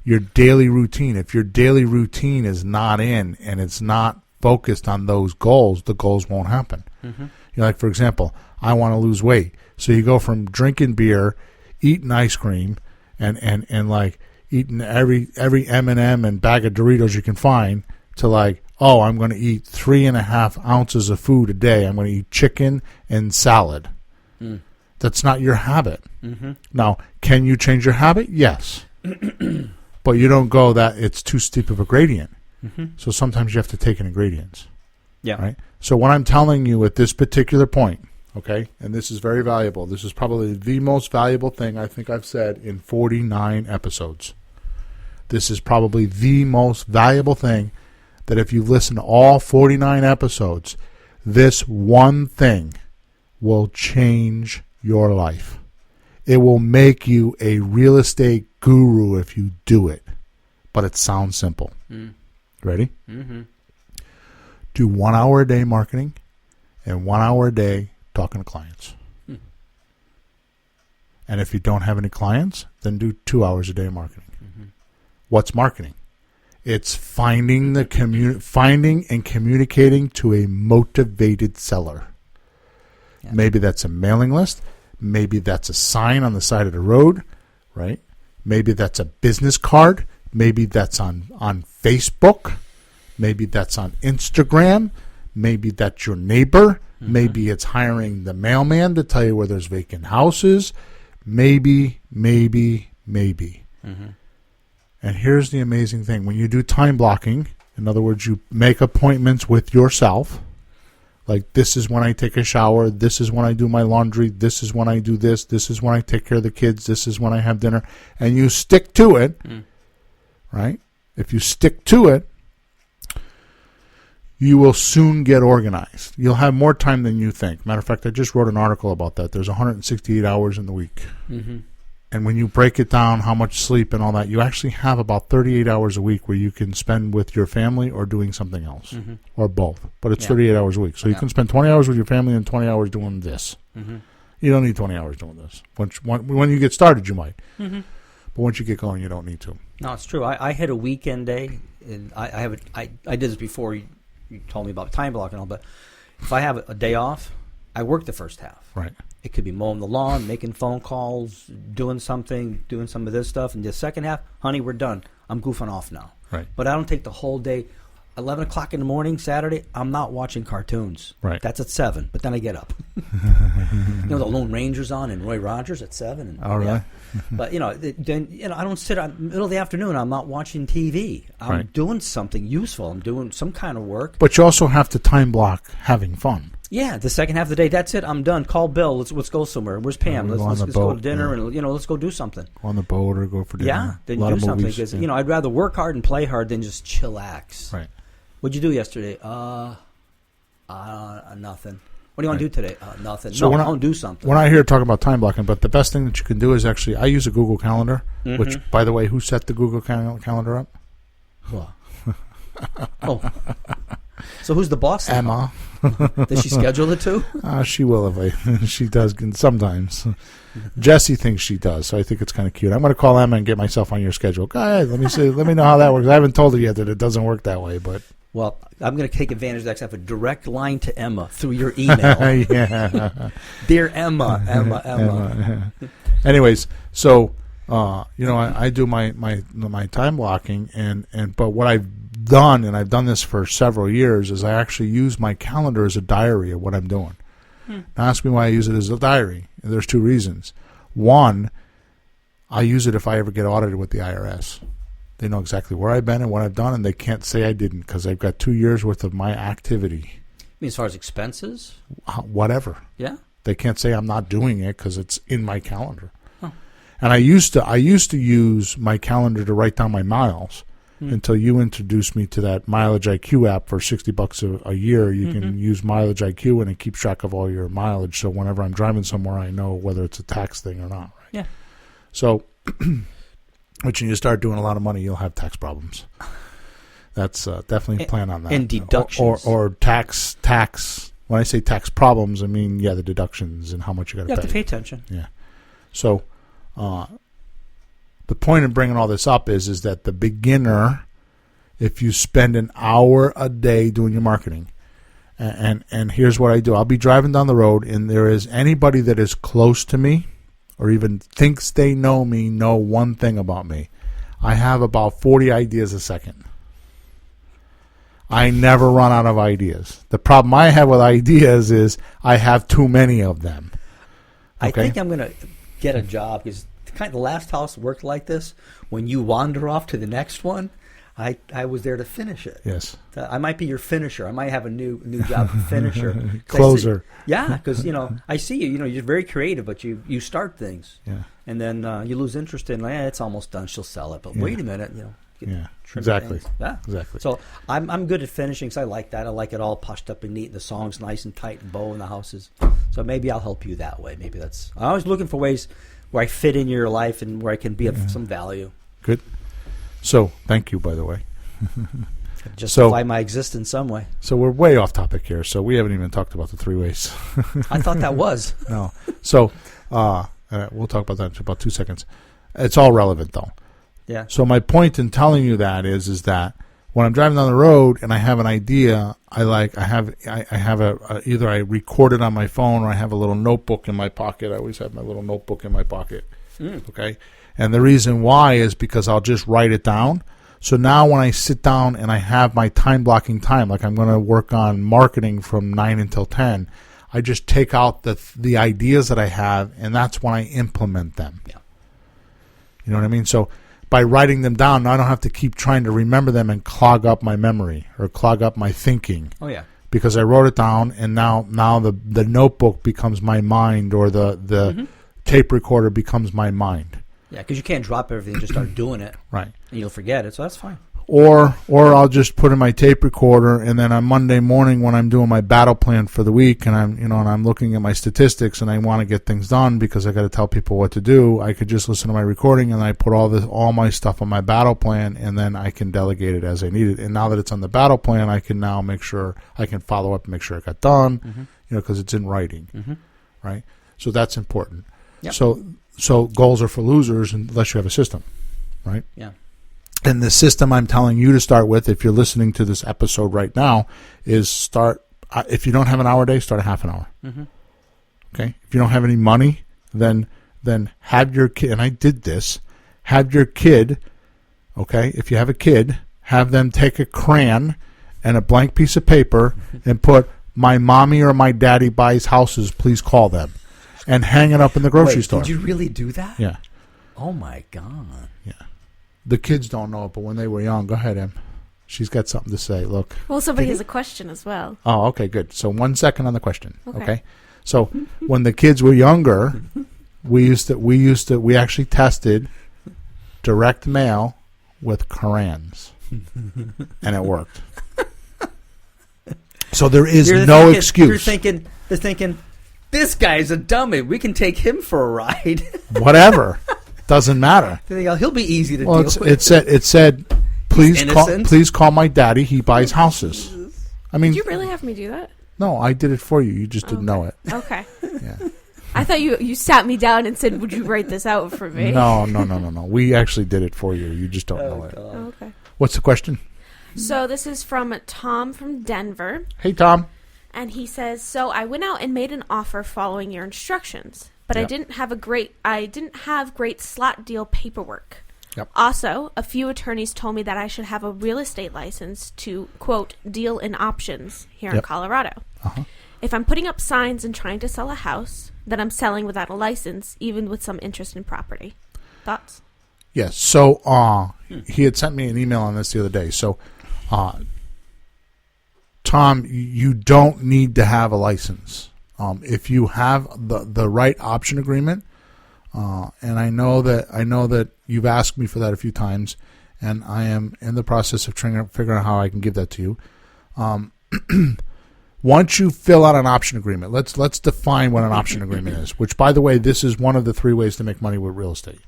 your daily routine, if your daily routine is not in and it's not focused on those goals, the goals won't happen. Mm-hmm. You know, like, for example, I want to lose weight. So you go from drinking beer, eating ice cream, and like eating every M&M and bag of Doritos you can find to like, oh, I'm going to eat 3.5 ounces of food a day. I'm going to eat chicken and salad. Mm. That's not your habit. Mm-hmm. Now, can you change your habit? Yes. But you don't go that it's too steep of a gradient. Mm-hmm. So sometimes you have to take in ingredients. Yeah. Right? So what I'm telling you at this particular point, okay, and this is very valuable. This is probably the most valuable thing I think I've said in 49 episodes. This is probably the most valuable thing that if you listen to all 49 episodes, this one thing will change your life. It will make you a real estate guru if you do it. But it sounds simple. Mm. Ready? Mm-hmm. Do 1 hour a day marketing and 1 hour a day talking to clients. Mm. And if you don't have any clients, then do 2 hours a day marketing. Mm-hmm. What's marketing? It's finding and communicating to a motivated seller. Yeah. Maybe that's a mailing list. Maybe that's a sign on the side of the road, right? Maybe that's a business card. Maybe that's on Facebook. Maybe that's on Instagram. Maybe that's your neighbor. Mm-hmm. Maybe it's hiring the mailman to tell you where there's vacant houses. Maybe. Mm-hmm. And here's the amazing thing. When you do time blocking, in other words, you make appointments with yourself. Like, this is when I take a shower. This is when I do my laundry. This is when I do this. This is when I take care of the kids. This is when I have dinner. And you stick to it, right? If you stick to it, you will soon get organized. You'll have more time than you think. Matter of fact, I just wrote an article about that. There's 168 hours in the week. Mm-hmm. And when you break it down, how much sleep and all that, you actually have about 38 hours a week where you can spend with your family or doing something else, or both. But it's 38 hours a week. So you can spend 20 hours with your family and 20 hours doing this. Mm-hmm. You don't need 20 hours doing this. When you get started, you might. Mm-hmm. But once you get going, you don't need to. No, it's true. I had a weekend day, and I did this before you told me about time block and all, but if I have a day off, I work the first half. Right. It could be mowing the lawn, making phone calls, doing some of this stuff. And the second half, honey, we're done. I'm goofing off now. Right. But I don't take the whole day. 11 o'clock in the morning, Saturday, I'm not watching cartoons. Right. That's at 7, but then I get up. The Lone Ranger's on and Roy Rogers at 7. And, all right. But, then I don't sit on middle of the afternoon. I'm not watching TV. I'm doing something useful. I'm doing some kind of work. But you also have to time block having fun. Yeah, the second half of the day, that's it. I'm done. Call Bill. Let's go somewhere. Where's Pam? Let's go to dinner and let's go do something. Go on the boat or go for dinner. Yeah, then do something because I'd rather work hard and play hard than just chillax. Right. What'd you do yesterday? Nothing. What do you want to do today? Nothing. So no, when I don't do something. We're not here talking about time blocking, but the best thing that you can do is actually, I use a Google Calendar, which, by the way, who set the Google Calendar up? Oh. So who's the boss now? Emma. Does she schedule it too? She will if she does sometimes. Jesse thinks she does, so I think it's kind of cute. I'm going to call Emma and get myself on your schedule. Go ahead, let me know how that works. I haven't told her yet that it doesn't work that way, but well, I'm going to take advantage of that 'cause I have a direct line to Emma through your email. yeah. Dear Emma. Anyways, so I do my time blocking, but what I've done, and I've done this for several years, is I actually use my calendar as a diary of what I'm doing. Now ask me why I use it as a diary. There's two reasons. One, I use it if I ever get audited with the IRS. They know exactly where I've been and what I've done, and they can't say I didn't because I've got 2 years worth of my activity. I mean, as far as expenses? Whatever. Yeah. They can't say I'm not doing it because it's in my calendar. Oh. And I used to use my calendar to write down my miles until you introduced me to that Mileage IQ app for $60 a year. You can use Mileage IQ, and it keeps track of all your mileage. So whenever I'm driving somewhere, I know whether it's a tax thing or not. Right? Yeah. So, when you start doing a lot of money, you'll have tax problems. That's definitely plan on that. And deductions. Or tax. When I say tax problems, I mean, the deductions and how much you got to pay. You have to pay attention. Yeah. So, the point of bringing all this up is that the beginner, if you spend an hour a day doing your marketing, and here's what I do. I'll be driving down the road, and there is anybody that is close to me or even thinks they know one thing about me. I have about 40 ideas a second. I never run out of ideas. The problem I have with ideas is I have too many of them. Okay? I think I'm going to get a job because the last house worked like this. When you wander off to the next one, I was there to finish it. Yes. I might be your finisher. I might have a new job, finisher. Closer. Because I see you. You're very creative, but you start things. Yeah. And then you lose interest in. It's almost done. She'll sell it. But wait a minute. Exactly. Things. Yeah. Exactly. So I'm good at finishing because I like that. I like it all pushed up and neat, and the song's nice and tight and bow in the houses. So maybe I'll help you that way. Maybe that's. I'm always looking for ways where I fit in your life and where I can be of some value. Good. So, thank you, by the way. Justify my existence some way. So we're way off topic here. So we haven't even talked about the 3 ways. I thought that was. No. So we'll talk about that in about 2 seconds. It's all relevant, though. Yeah. So my point in telling you that is that when I'm driving down the road and I have an idea, I have either I record it on my phone or I have a little notebook in my pocket. I always have my little notebook in my pocket. Okay. And the reason why is because I'll just write it down. So now when I sit down and I have my time blocking time, like I'm going to work on marketing from 9 until 10, I just take out the ideas that I have, and that's when I implement them. Yeah. You know what I mean? So by writing them down, I don't have to keep trying to remember them and clog up my memory or clog up my thinking. Oh, yeah. Because I wrote it down, and now the notebook becomes my mind, or the tape recorder becomes my mind. Yeah, because you can't drop everything and just start doing it. Right. And you'll forget it, so that's fine. Or I'll just put in my tape recorder, and then on Monday morning when I'm doing my battle plan for the week, and I'm looking at my statistics, and I want to get things done because I got to tell people what to do, I could just listen to my recording, and I put all my stuff on my battle plan, and then I can delegate it as I need it. And now that it's on the battle plan, I can now make sure I can follow up and make sure it got done, because it's in writing, right? So that's important. Yep. So goals are for losers unless you have a system, right? Yeah. And the system I'm telling you to start with, if you're listening to this episode right now, is start. If you don't have an hour a day, start a half an hour. Okay. If you don't have any money, then have your kid. And I did this. Have your kid. Okay. If you have a kid, have them take a crayon and a blank piece of paper and put "My mommy or my daddy buys houses. Please call them," and hang it up in the grocery store. Did you really do that? Yeah. Oh my God. Yeah. The kids don't know it, but when they were young, go ahead, Em. She's got something to say. Look. Well, somebody has a question as well. Oh, okay, good. So 1 second on the question. Okay. So when the kids were younger, we actually tested direct mail with crayons, and it worked. So there is You're no thinking- excuse. They're thinking, this guy's a dummy. We can take him for a ride. Whatever. Doesn't matter. They think, oh, he'll be easy to Well, deal with. it said, innocent. please call my daddy. He buys houses. I mean, Did you really have me do that? no, I did it for you. You just didn't know it. Okay. Yeah. I thought you sat me down and said, "Would you write this out for me?" No. We actually did it for you. You just don't know it. Oh, okay. What's the question? So this is from Tom from Denver, Hey, Tom. and he says, "So I went out and made an offer following your instructions, but I Yep. didn't have great slot deal paperwork. Yep. Also, a few attorneys told me that I should have a real estate license to quote deal in options here in Yep. Colorado. Uh-huh. If I'm putting up signs and trying to sell a house, then I'm selling without a license, even with some interest in property. Thoughts?" Yes. So he had sent me an email on this the other day. So, Tom, you don't need to have a license. If you have the right option agreement, and I know that you've asked me for that a few times, and I am in the process of figuring out how I can give that to you. Once you fill out an option agreement, let's define what an option agreement is. Which, by the way, this is one of the 3 ways to make money with real estate.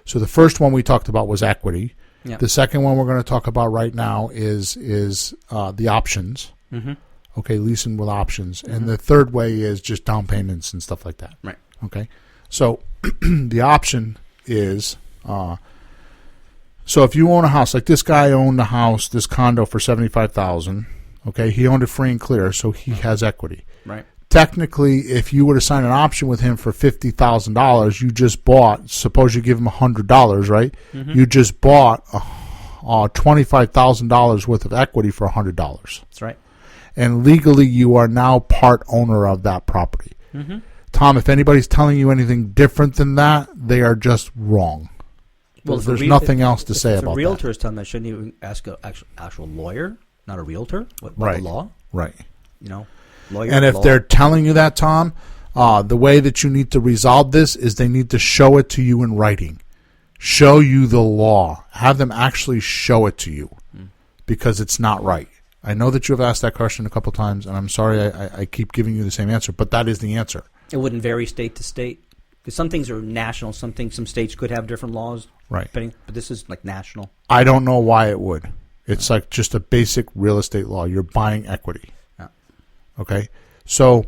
So the first one we talked about was equity. Yeah. The second one we're going to talk about right now is the options. Mm-hmm. Okay, leasing with options. And the third way is just down payments and stuff like that. Right. Okay. So the option is so if you own a house, like this guy owned a house, this condo for $75,000. Okay, he owned it free and clear, so he has equity. Right. Technically, if you were to sign an option with him for $50,000, you just bought. Suppose you give him $100, right? Mm-hmm. You just bought $25,000 worth of equity for $100, That's right. and legally you are now part owner of that property. Mm-hmm. Tom, if anybody's telling you anything different than that, they are just wrong. Well, if There's a nothing else to say if about a realtor that. is telling them, shouldn't you ask an actual lawyer, not a realtor? What Right. the law? Right. You know, lawyer. And if law. they're telling you that, Tom, the way that you need to resolve this is they need to show it to you in writing. Show you the law. Have them actually show it to you because it's not right. I know that you have asked that question a couple times, and I'm sorry I keep giving you the same answer, but that is the answer. It wouldn't vary state to state. Because some things are national. Some states could have different laws. Right. But this is like national. I don't know why it would. It's like just a basic real estate law. You're buying equity. Yeah. Okay? So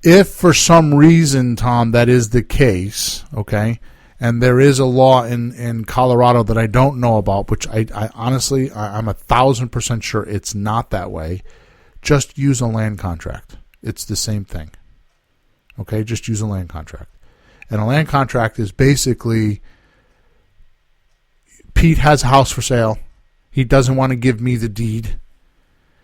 if for some reason, Tom, that is the case, okay, and there is a law in Colorado that I don't know about, which I honestly, I'm 1,000% sure it's not that way, just use a land contract. It's the same thing. Okay? Just use a land contract. And a land contract is basically Pete has a house for sale. He doesn't want to give me the deed.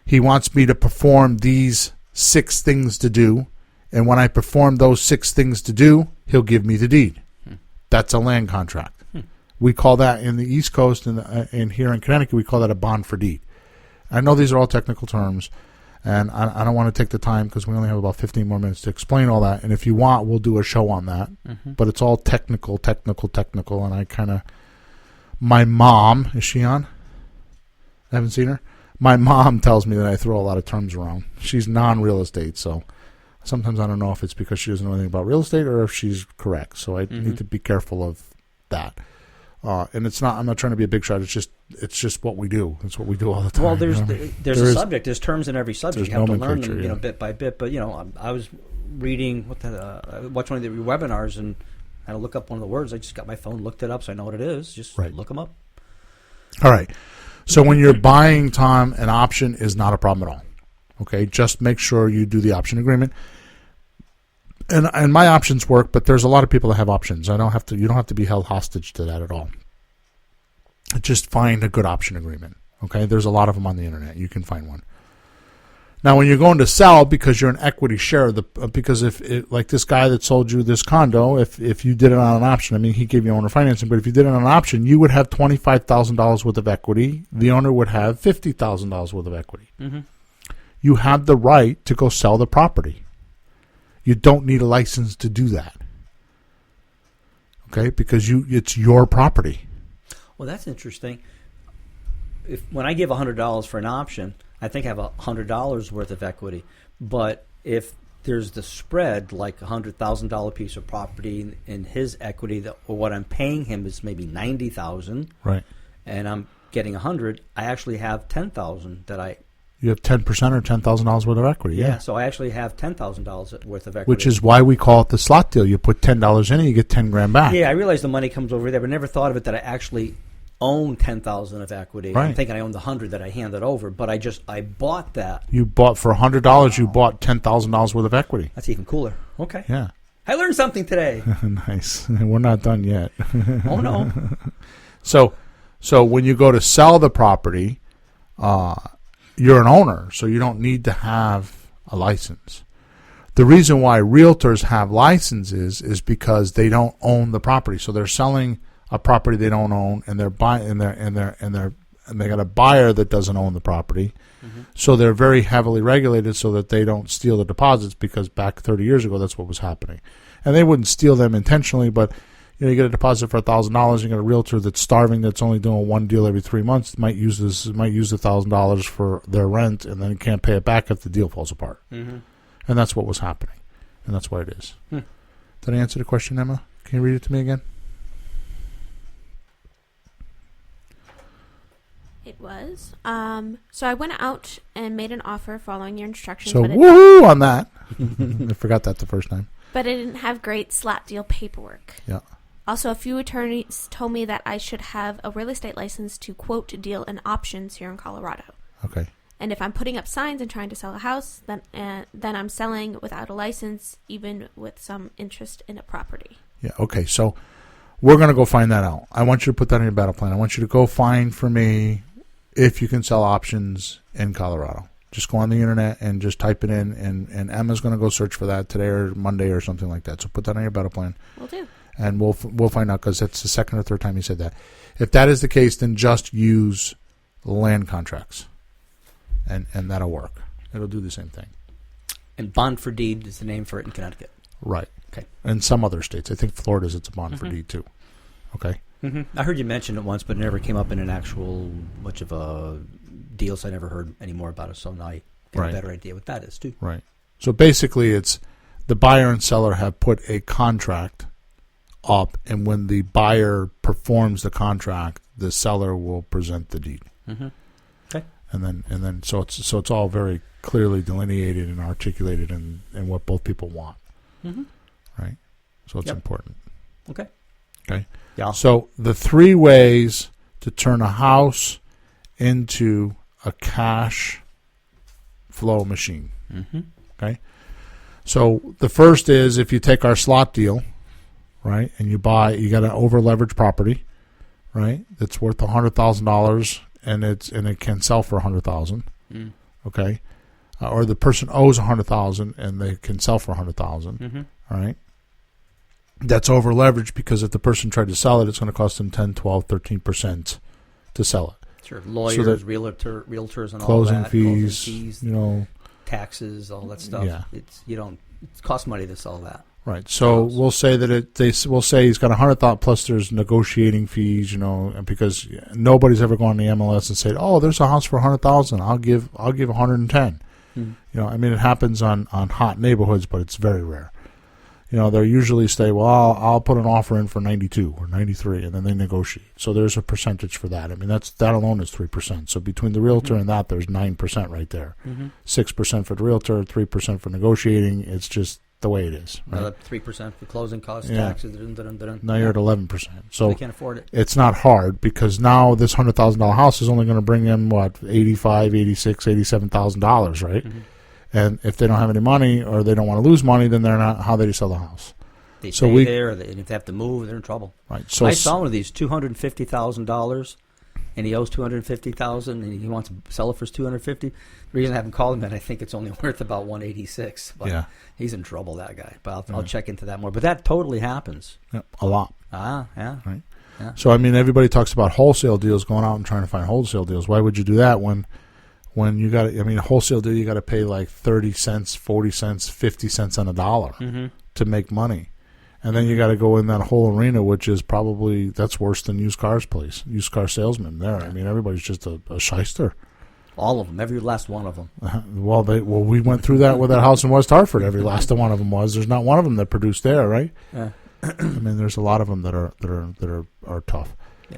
He wants me to perform these 6 things to do. And when I perform those 6 things to do, he'll give me the deed. That's a land contract. We call that in the East Coast and here in Connecticut, we call that a bond for deed. I know these are all technical terms, and I don't want to take the time because we only have about 15 more minutes to explain all that. And if you want, we'll do a show on that. But it's all technical, and I kind of... My mom, is she on? I haven't seen her. My mom tells me that I throw a lot of terms around. She's non-real estate, so sometimes I don't know if it's because she doesn't know anything about real estate or if she's correct. So I need to be careful of that. And it's not. I'm not trying to be a big shot. It's just what we do. It's what we do all the time. Well, there's you know? there's a subject. There's terms in every subject. There's You have to learn nomenclature, them, yeah. bit by bit. But I was reading watched one of the webinars and had to look up one of the words. I just got my phone, looked it up, so I know what it is. Just Right. look them up. All right. So when you're buying, Tom, an option is not a problem at all. Okay, just make sure you do the option agreement. And my options work, but there's a lot of people that have options. You don't have to be held hostage to that at all. Just find a good option agreement. Okay, there's a lot of them on the internet. You can find one. Now, when you're going to sell, because you're an equity share, because like this guy that sold you this condo, if you did it on an option, I mean, he gave you owner financing, but if you did it on an option, you would have $25,000 worth of equity. The owner would have $50,000 worth of equity. Mm-hmm. You have the right to go sell the property. You don't need a license to do that. Okay, because it's your property. Well, that's interesting. When I give $100 for an option, I think I have $100 worth of equity. But if there's the spread, like a $100,000 piece of property in his equity, that or what I'm paying him is maybe $90,000, Right. and I'm getting $100, I actually have $10,000 that I. You have 10% or $10,000 worth of equity. Yeah. So I actually have $10,000 worth of equity. Which is why we call it the slot deal. You put $10 in and you get 10 grand back. Yeah, I realize the money comes over there, but never thought of it that I actually own $10,000 of equity. Right. I'm thinking I own the $100 that I handed over, but I bought that. You bought for $100. You bought $10,000 worth of equity. That's even cooler. Okay. Yeah. I learned something today. Nice. We're not done yet. Oh, no. So when you go to sell the property, you're an owner, so you don't need to have a license. The reason why realtors have licenses is because they don't own the property. So they're selling a property they don't own, and they're buying, and they got a buyer that doesn't own the property. Mm-hmm. So they're very heavily regulated so that they don't steal the deposits, because back 30 years ago that's what was happening. And they wouldn't steal them intentionally, but you get a deposit for $1,000. You got a realtor that's starving, that's only doing one deal every 3 months. Might use the $1,000 for their rent, and then can't pay it back if the deal falls apart. Mm-hmm. And that's what was happening, and that's why it is. Did I answer the question, Emma? Can you read it to me again? It was. So I went out and made an offer following your instructions. So but woohoo on that. I forgot that the first time. But I didn't have great slot deal paperwork. Yeah. Also, a few attorneys told me that I should have a real estate license to, quote, deal in options here in Colorado. Okay. And if I'm putting up signs and trying to sell a house, then I'm selling without a license, even with some interest in a property. Yeah, okay. So we're going to go find that out. I want you to put that in your battle plan. I want you to go find for me if you can sell options in Colorado. Just go on the internet and just type it in, and Emma's going to go search for that today or Monday or something like that. So put that on your battle plan. Will do. And we'll find out, because that's the second or third time you said that. If that is the case, then just use land contracts, and that'll work. It'll do the same thing. And bond for deed is the name for it in Connecticut. Right. Okay. And some other states. I think Florida's it's a bond for deed too. Okay. Mm-hmm. I heard you mention it once, but it never came up in an actual much of a deal, so I never heard any more about it. So now I get a better idea what that is too. Right. So basically, it's the buyer and seller have put a contract up, and when the buyer performs the contract, the seller will present the deed. Mm-hmm. Okay. And then so it's all very clearly delineated and articulated in what both people want. Mm-hmm. Right. So it's important. Okay. Okay. Yeah. So the 3 ways to turn a house into a cash flow machine. Mm-hmm. Okay. So the first is, if you take our slot deal, right, and you got an over leveraged property, right, that's worth $100,000, and it can sell for $100,000. Okay. Or the person owes $100,000 and they can sell for $100,000. Mm-hmm. All right. That's over leveraged, because if the person tried to sell it, it's going to cost them 10, 12, 13% to sell it. Sure. Lawyers, realtors, and closing all that. fees, Closing fees, taxes, all that stuff. Yeah. It costs money to sell that. Right. So we'll say that we'll say he's got $100,000 plus there's negotiating fees, and because nobody's ever gone to the MLS and said, "Oh, there's a house for $100,000. I'll give $110,000." It happens on hot neighborhoods, but it's very rare. They usually say, "Well, I'll put an offer in for 92 or 93," and then they negotiate. So there's a percentage for that. That alone is 3%. So between the realtor and that, there's 9% right there. 6% for the realtor, 3% for negotiating. It's just the way it is. Right? Another 3% for closing costs, taxes. Now you're at 11%. So they can't afford it. It's not hard, because now this $100,000 house is only going to bring them $85,000, $86,000, $87,000, right? Mm-hmm. And if they don't have any money, or they don't want to lose money, then they're not. How do they sell the house? They stay there, and if they have to move, they're in trouble. Right. So I saw one of these $250,000, and he owes $250,000, and he wants to sell it for $250,000. The reason I haven't called him, and I think it's only worth about $186,000. But he's in trouble, that guy. But I'll check into that more. But that totally happens. Yeah, a lot. Yeah. Right. Yeah. So everybody talks about wholesale deals, going out and trying to find wholesale deals. Why would you do that when you got? A wholesale deal, you got to pay like 30 cents, 40 cents, 50 cents on a dollar to make money. And then you got to go in that whole arena, which is that's worse than used car salesman there. Everybody's just a shyster. All of them, every last one of them. Well, we went through that with that house in West Hartford. Every last one of them was. There's not one of them that produced there, right? Yeah. I mean, there's a lot of them that are tough. Yeah.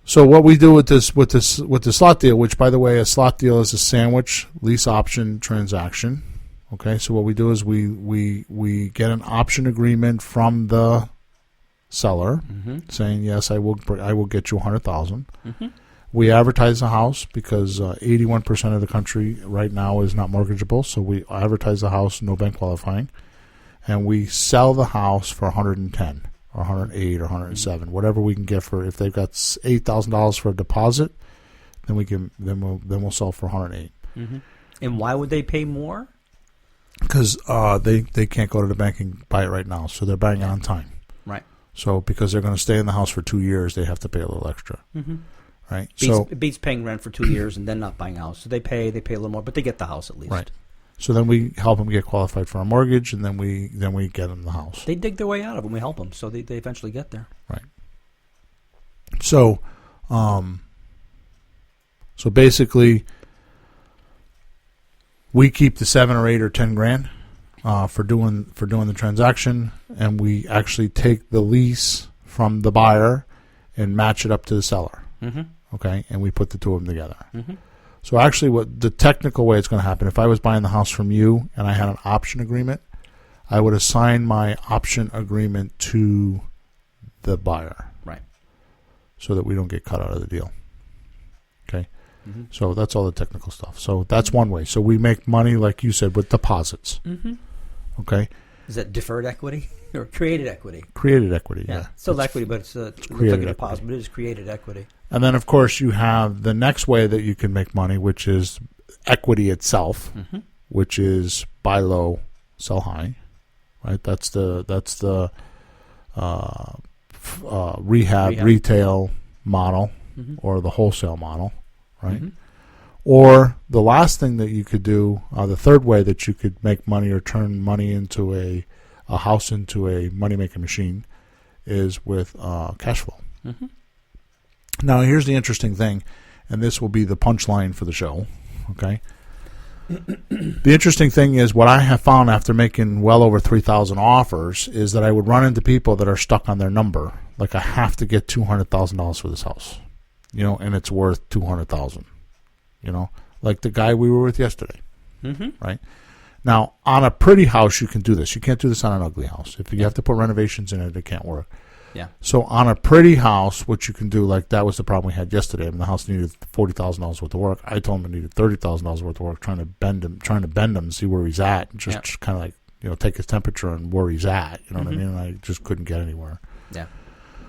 So what we do with the slot deal, which by the way, a slot deal is a sandwich lease option transaction. Okay, so what we do is we get an option agreement from the seller saying yes, I will get you $100,000. We advertise the house because 81% of the country right now is not mortgageable, so we advertise the house, no bank qualifying, and we sell the house for 110 or 108 or 107, whatever we can get for. If they've got $8,000 for a deposit, then we'll sell for 108. And why would they pay more? Because they can't go to the bank and buy it right now, so they're buying it on time. Right. So because they're going to stay in the house for 2 years, they have to pay a little extra. Right. It beats paying rent for 2 years and then not buying a house. So they pay a little more, but they get the house at least. Right. So then we help them get qualified for a mortgage, and then we get them the house. They dig their way out of it. We help them, so they eventually get there. Right. So, basically, we keep the 7 or 8 or 10 grand for doing the transaction, and we actually take the lease from the buyer and match it up to the seller. Okay, and we put the two of them together. So actually, what the technical way it's going to happen, if I was buying the house from you and I had an option agreement, I would assign my option agreement to the buyer. Right. So that we don't get cut out of the deal. Okay. So that's all the technical stuff. So that's one way. So we make money, like you said, with deposits. Okay. Is that deferred equity or created equity? Created equity, yeah. Still equity, but it's looks like created a deposit, equity. but it is created equity. And then, of course, you have the next way that you can make money, which is equity itself, which is buy low, sell high, right? That's the rehab retail model or the wholesale model, right? Or the last thing that you could do, the third way that you could make money or turn money into a house into a money-making machine is with cash flow. Now, here's the interesting thing, and this will be the punchline for the show, okay? The interesting thing is what I have found after making well over 3,000 offers is that I would run into people that are stuck on their number. Like, I have to get $200,000 for this house, and it's worth $200,000, like the guy we were with yesterday, right? Now, on a pretty house, you can do this. You can't do this on an ugly house. If you have to put renovations in it, it can't work. Yeah. So on a pretty house, what you can do, like that was the problem we had yesterday. I mean, the house needed $40,000 worth of work. I told him it needed $30,000 worth of work, trying to bend him, see where he's at, just kind of like take his temperature and where he's at. You know what I mean? And I just couldn't get anywhere. Yeah.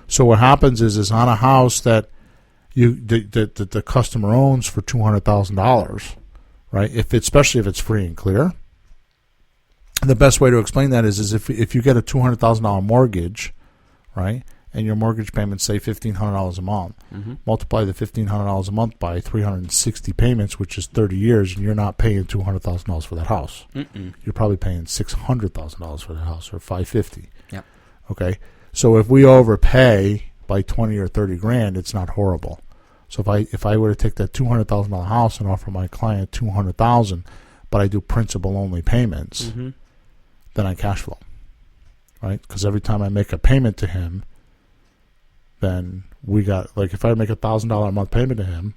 So what happens is on a house that the customer owns for $200,000, right? Especially if it's free and clear. The best way to explain that is if you get a $200,000 mortgage, right, and your mortgage payments say $1,500 a month, multiply the $1,500 a month by 360 payments, which is 30 years, and you're not paying $200,000 for that house. You're probably paying $600,000 for that house, or $550,000. Yep. Okay, so if we overpay by 20 or 30 grand, it's not horrible. So if I were to take that $200,000 house and offer my client $200,000, but I do principal only payments, then I cash flow. Right, because every time I make a payment to him, then we got, like, if I make $1,000 a month payment to him,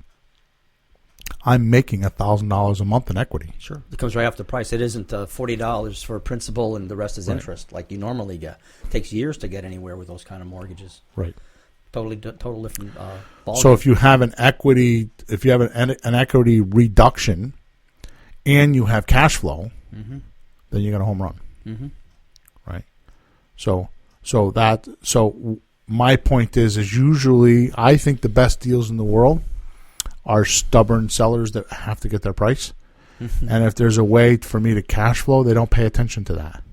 I'm making $1,000 a month in equity. Sure, it comes right off the price. It isn't $40 for principal and the rest is interest like you normally get. It takes years to get anywhere with those kind of mortgages. Right. Total different ballgame. So if you have an equity, an equity reduction, and you have cash flow, then you got a home run. Right. So my point is usually I think the best deals in the world are stubborn sellers that have to get their price. And if there's a way for me to cash flow, they don't pay attention to that.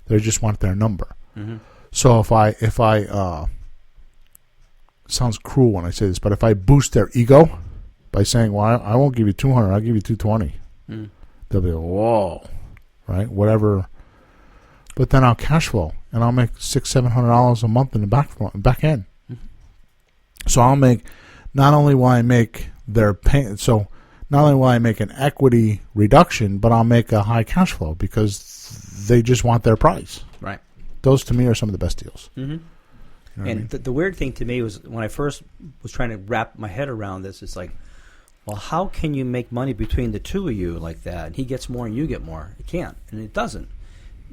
They just want their number. So if I sounds cruel when I say this, but if I boost their ego by saying, well, I won't give you 200, I'll give you 220. They'll be like, whoa, right? Whatever. But then I'll cash flow, and I'll make $600-700 a month in the back end. So I'll make, not only will I make their pay, so not only will I make an equity reduction, but I'll make a high cash flow because they just want their price. Right. Those to me are some of the best deals. Mm-hmm. You know what I mean? And the weird thing to me was when I first was trying to wrap my head around this, it's like, well, how can you make money between the two of you like that? And he gets more and you get more. It can't, and it doesn't.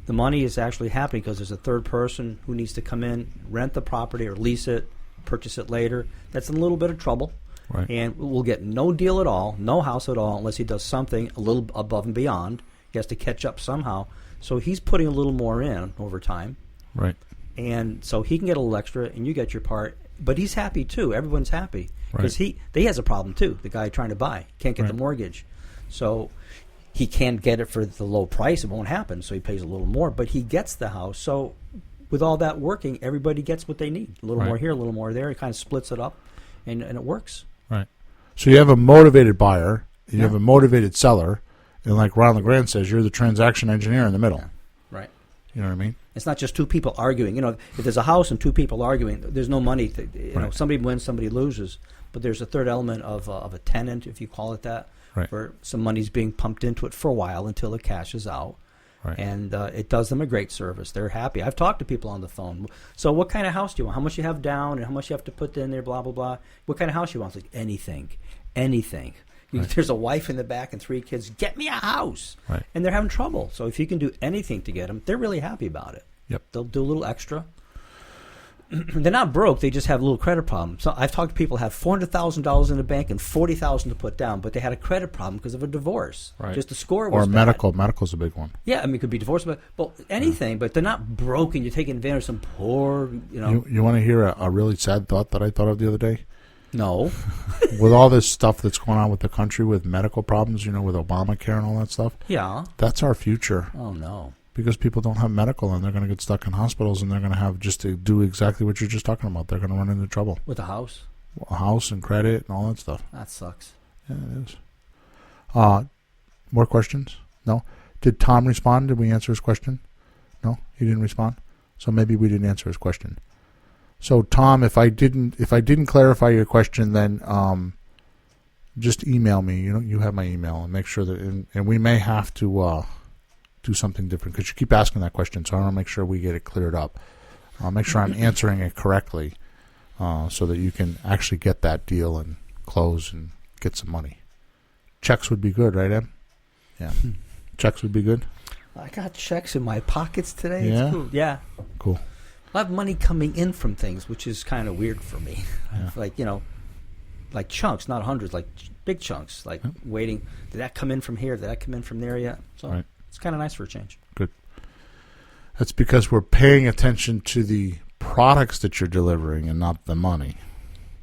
The money is actually happening because there's a third person who needs to come in, rent the property or lease it, purchase it later. That's in a little bit of trouble. Right. And we'll get no deal at all, no house at all, unless he does something a little above and beyond. He has to catch up somehow. So he's putting a little more in over time. Right. And so he can get a little extra, and you get your part. But he's happy, too. Everyone's happy. Because Right. he has a problem, too, the guy trying to buy. Can't get the Right. mortgage. So he can't get it for the low price. It won't happen, so he pays a little more. But he gets the house. So with all that working, everybody gets what they need. A little Right. more here, a little more there. It kind of splits it up, and it works. Right. So you have a motivated buyer, and you Yeah. have a motivated seller, and like Ron LeGrand says, you're the transaction engineer in the middle. Right. You know what I mean? It's not just two people arguing. You know, if there's a house and two people arguing, there's no money. You know, Right. somebody wins, somebody loses. But there's a third element of a tenant, if you call it that, Right. where some money's being pumped into it for a while until it cashes out. Right. And it does them a great service. They're happy. I've talked to people on the phone. So what kind of house do you want? How much you have down and how much you have to put in there, blah, blah, blah. What kind of house you want? It's like anything. Anything. Right. There's a wife in the back and 3 kids. Get me a house. Right. And they're having trouble. So if you can do anything to get them, they're really happy about it. Yep. They'll do a little extra. They're not broke. They just have a little credit problem. So I've talked to people who have $400,000 in the bank and $40,000 to put down, but they had a credit problem because of a divorce. Right. Just the score was Or bad. medical. Medical's a big one. Yeah, I mean, it could be divorce, but anything. But they're not broke, and you're taking advantage of some poor, You want to hear a really sad thought that I thought of the other day? No. With all this stuff that's going on with the country with medical problems, with Obamacare and all that stuff, Yeah. that's our future. Oh, no. Because people don't have medical and they're going to get stuck in hospitals and they're going to have just to do exactly what you're just talking about. They're going to run into trouble. With a house? A house and credit and all that stuff. That sucks. Yeah, it is. More questions? No? Did Tom respond? Did we answer his question? No? He didn't respond? So maybe we didn't answer his question. So Tom, if I didn't clarify your question, then just email me. You have my email and make sure that and we may have to do something different because you keep asking that question, so I want to make sure we get it cleared up. I'll make sure I'm answering it correctly so that you can actually get that deal and close and get some money. Checks would be good, right, Em? Yeah. Checks would be good? I got checks in my pockets today. Yeah? It's cool. Yeah. Cool. I have money coming in from things, which is kind of weird for me. Yeah. Like chunks, not hundreds, like big chunks, like waiting. Did that come in from here? Did that come in from there yet? So Right. it's kind of nice for a change. Good. That's because we're paying attention to the products that you're delivering and not the money.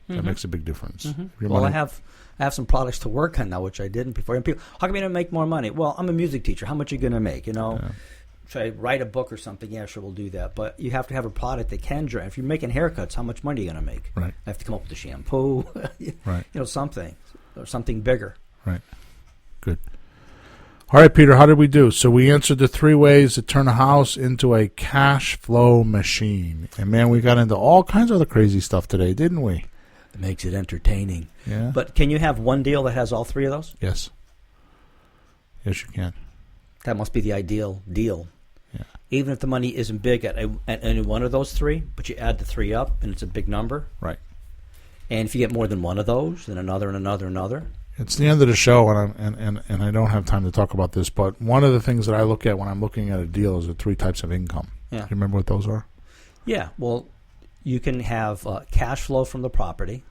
That makes a big difference. Your Well, money- I have some products to work on now, which I didn't before. And people, how come you don't make more money? Well, I'm a music teacher. How much are you going to make? Should I write a book or something? Yeah, sure, we'll do that. But you have to have a product that can drive. If you're making haircuts, how much money are you going to make? Right. I have to come up with the shampoo, Right. Something or something bigger. Right. Good. All right, Peter, how did we do? So we answered the 3 ways to turn a house into a cash flow machine. And, man, we got into all kinds of other crazy stuff today, didn't we? It makes it entertaining. Yeah. But can you have one deal that has all 3 of those? Yes. Yes, you can. That must be the ideal deal. Yeah. Even if the money isn't big at any one of those 3, but you add the 3 up and it's a big number. Right. And if you get more than one of those, then another and another and another. It's the end of the show, and I don't have time to talk about this, but one of the things that I look at when I'm looking at a deal is the 3 types of income. Yeah. Do you remember what those are? Yeah, well, you can have cash flow from the property,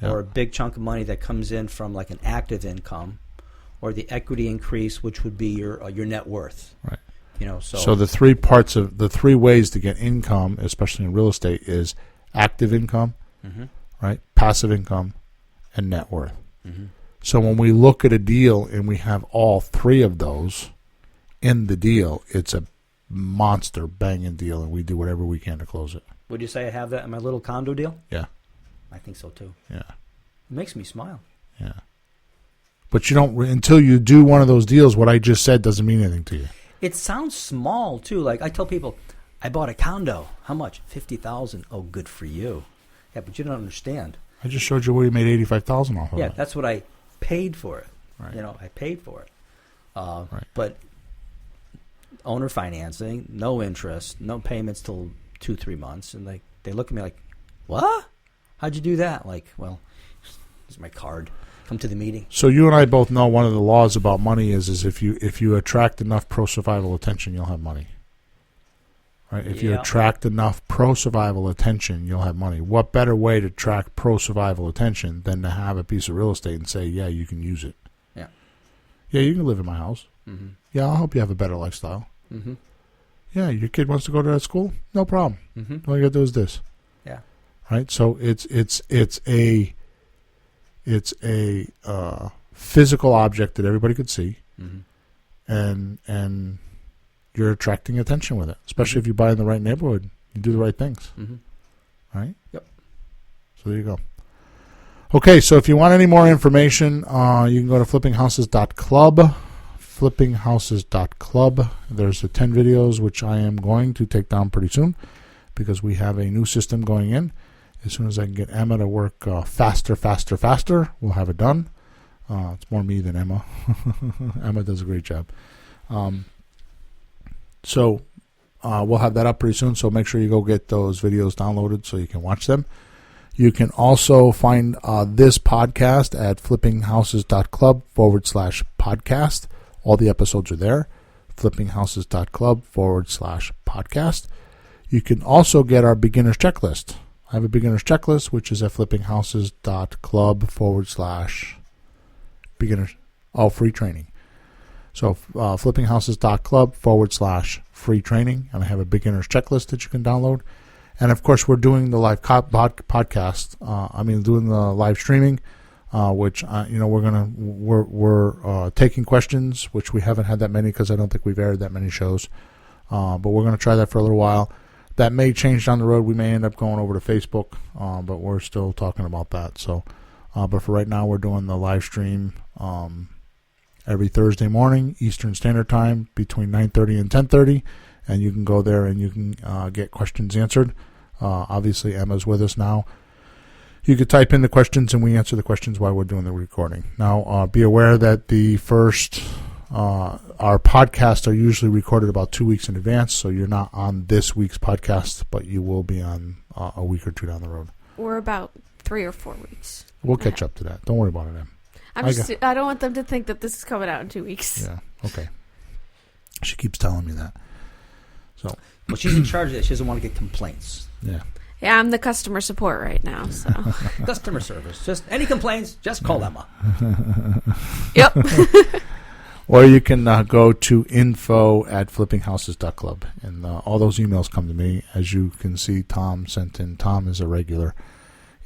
Yeah. or a big chunk of money that comes in from like an active income, or the equity increase, which would be your net worth. Right. So the 3 parts of the 3 ways to get income, especially in real estate, is active income, right? Passive income, and net worth. So when we look at a deal and we have all 3 of those in the deal, it's a monster banging deal, and we do whatever we can to close it. would you say I have that in my little condo deal? Yeah. I think so too. Yeah. It makes me smile. Yeah. But you don't until you do one of those deals. What I just said doesn't mean anything to you. It sounds small too. Like I tell people, I bought a condo. How much? $50,000. Oh, good for you. Yeah, but you don't understand. I just showed you where you made $85,000 off of Yeah, it. that's what I paid for it. Right. I paid for it. Right. But owner financing, no interest, no payments till 2-3 months, and they look at me like, what? How'd you do that? Like, well, here's my card. Come to the meeting. So you and I both know one of the laws about money is if you attract enough pro-survival attention, you'll have money. Right? If you attract enough pro-survival attention, you'll have money. What better way to attract pro-survival attention than to have a piece of real estate and say, yeah, you can use it. Yeah. Yeah, you can live in my house. Mm-hmm. Yeah, I'll help you have a better lifestyle. Mm-hmm. Yeah, your kid wants to go to that school? No problem. Mm-hmm. All you got to do is this. Yeah. Right? So it's a physical object that everybody could see. Mm-hmm. And you're attracting attention with it, especially if you buy in the right neighborhood. You do the right things, right? Yep. So there you go. Okay, so if you want any more information, you can go to flippinghouses.club. Flippinghouses.club. There's the 10 videos, which I am going to take down pretty soon because we have a new system going in. As soon as I can get Emma to work faster, we'll have it done. It's more me than Emma. Emma does a great job. So we'll have that up pretty soon, so make sure you go get those videos downloaded so you can watch them. You can also find this podcast at flippinghouses.club/podcast. All the episodes are there, flippinghouses.club/podcast. You can also get our beginner's checklist. I have a beginner's checklist, which is at flippinghouses.club/beginners, free training. So flippinghouses.club/free training, and I have a beginner's checklist that you can download. And of course, we're doing the live podcast. Doing the live streaming, which we're taking questions, which we haven't had that many because I don't think we've aired that many shows. But we're going to try that for a little while. That may change down the road. We may end up going over to Facebook, but we're still talking about that. So, but for right now, we're doing the live stream every Thursday morning, Eastern Standard Time, between 9:30 and 10:30, and you can go there and you can get questions answered. Obviously, Emma's with us now. You could type in the questions, and we answer the questions while we're doing the recording. Now, be aware that our podcasts are usually recorded about 2 weeks in advance, so you're not on this week's podcast, but you will be on a week or two down the road. We're about 3 or 4 weeks. We'll catch up to that. Don't worry about it, Em. I don't want them to think that this is coming out in 2 weeks. Yeah, okay. She keeps telling me that. So, well, she's in charge of this. She doesn't want to get complaints. Yeah. Yeah, I'm the customer support right now. So customer service. Just any complaints, just call Emma. Yep. Or you can go to info@flippinghouses.club, and all those emails come to me. As you can see, Tom sent in. Tom is a regular.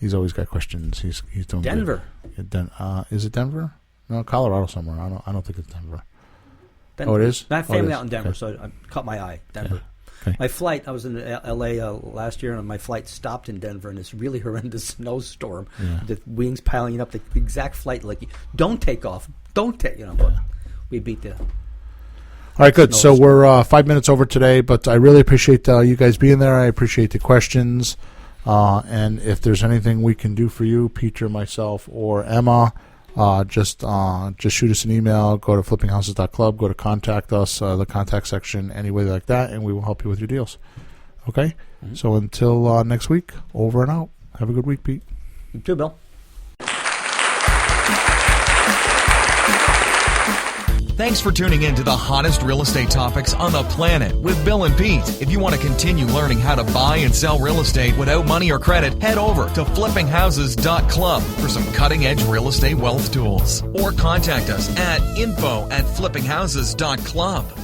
He's always got questions. He's doing Denver. Good. Is it Denver? No, Colorado somewhere. I don't think it's Denver. Denver. Oh, it is? I have family out in Denver, okay. So I caught my eye. Denver. Yeah. Okay. My flight, I was in L.A. Last year, and my flight stopped in Denver in this really horrendous snowstorm. Yeah. The wings piling up, the exact flight, like, don't take off. Don't take, but we beat the... All right, good. So we're 5 minutes over today, but I really appreciate you guys being there. I appreciate the questions. And if there's anything we can do for you, Peter, myself, or Emma, just shoot us an email. Go to flippinghouses.club. Go to contact us, the contact section, any way like that, and we will help you with your deals. Okay? Mm-hmm. So until next week, over and out. Have a good week, Pete. You too, Bill. Thanks for tuning in to the hottest real estate topics on the planet with Bill and Pete. If you want to continue learning how to buy and sell real estate without money or credit, head over to flippinghouses.club for some cutting-edge real estate wealth tools. Or contact us at info@flippinghouses.club.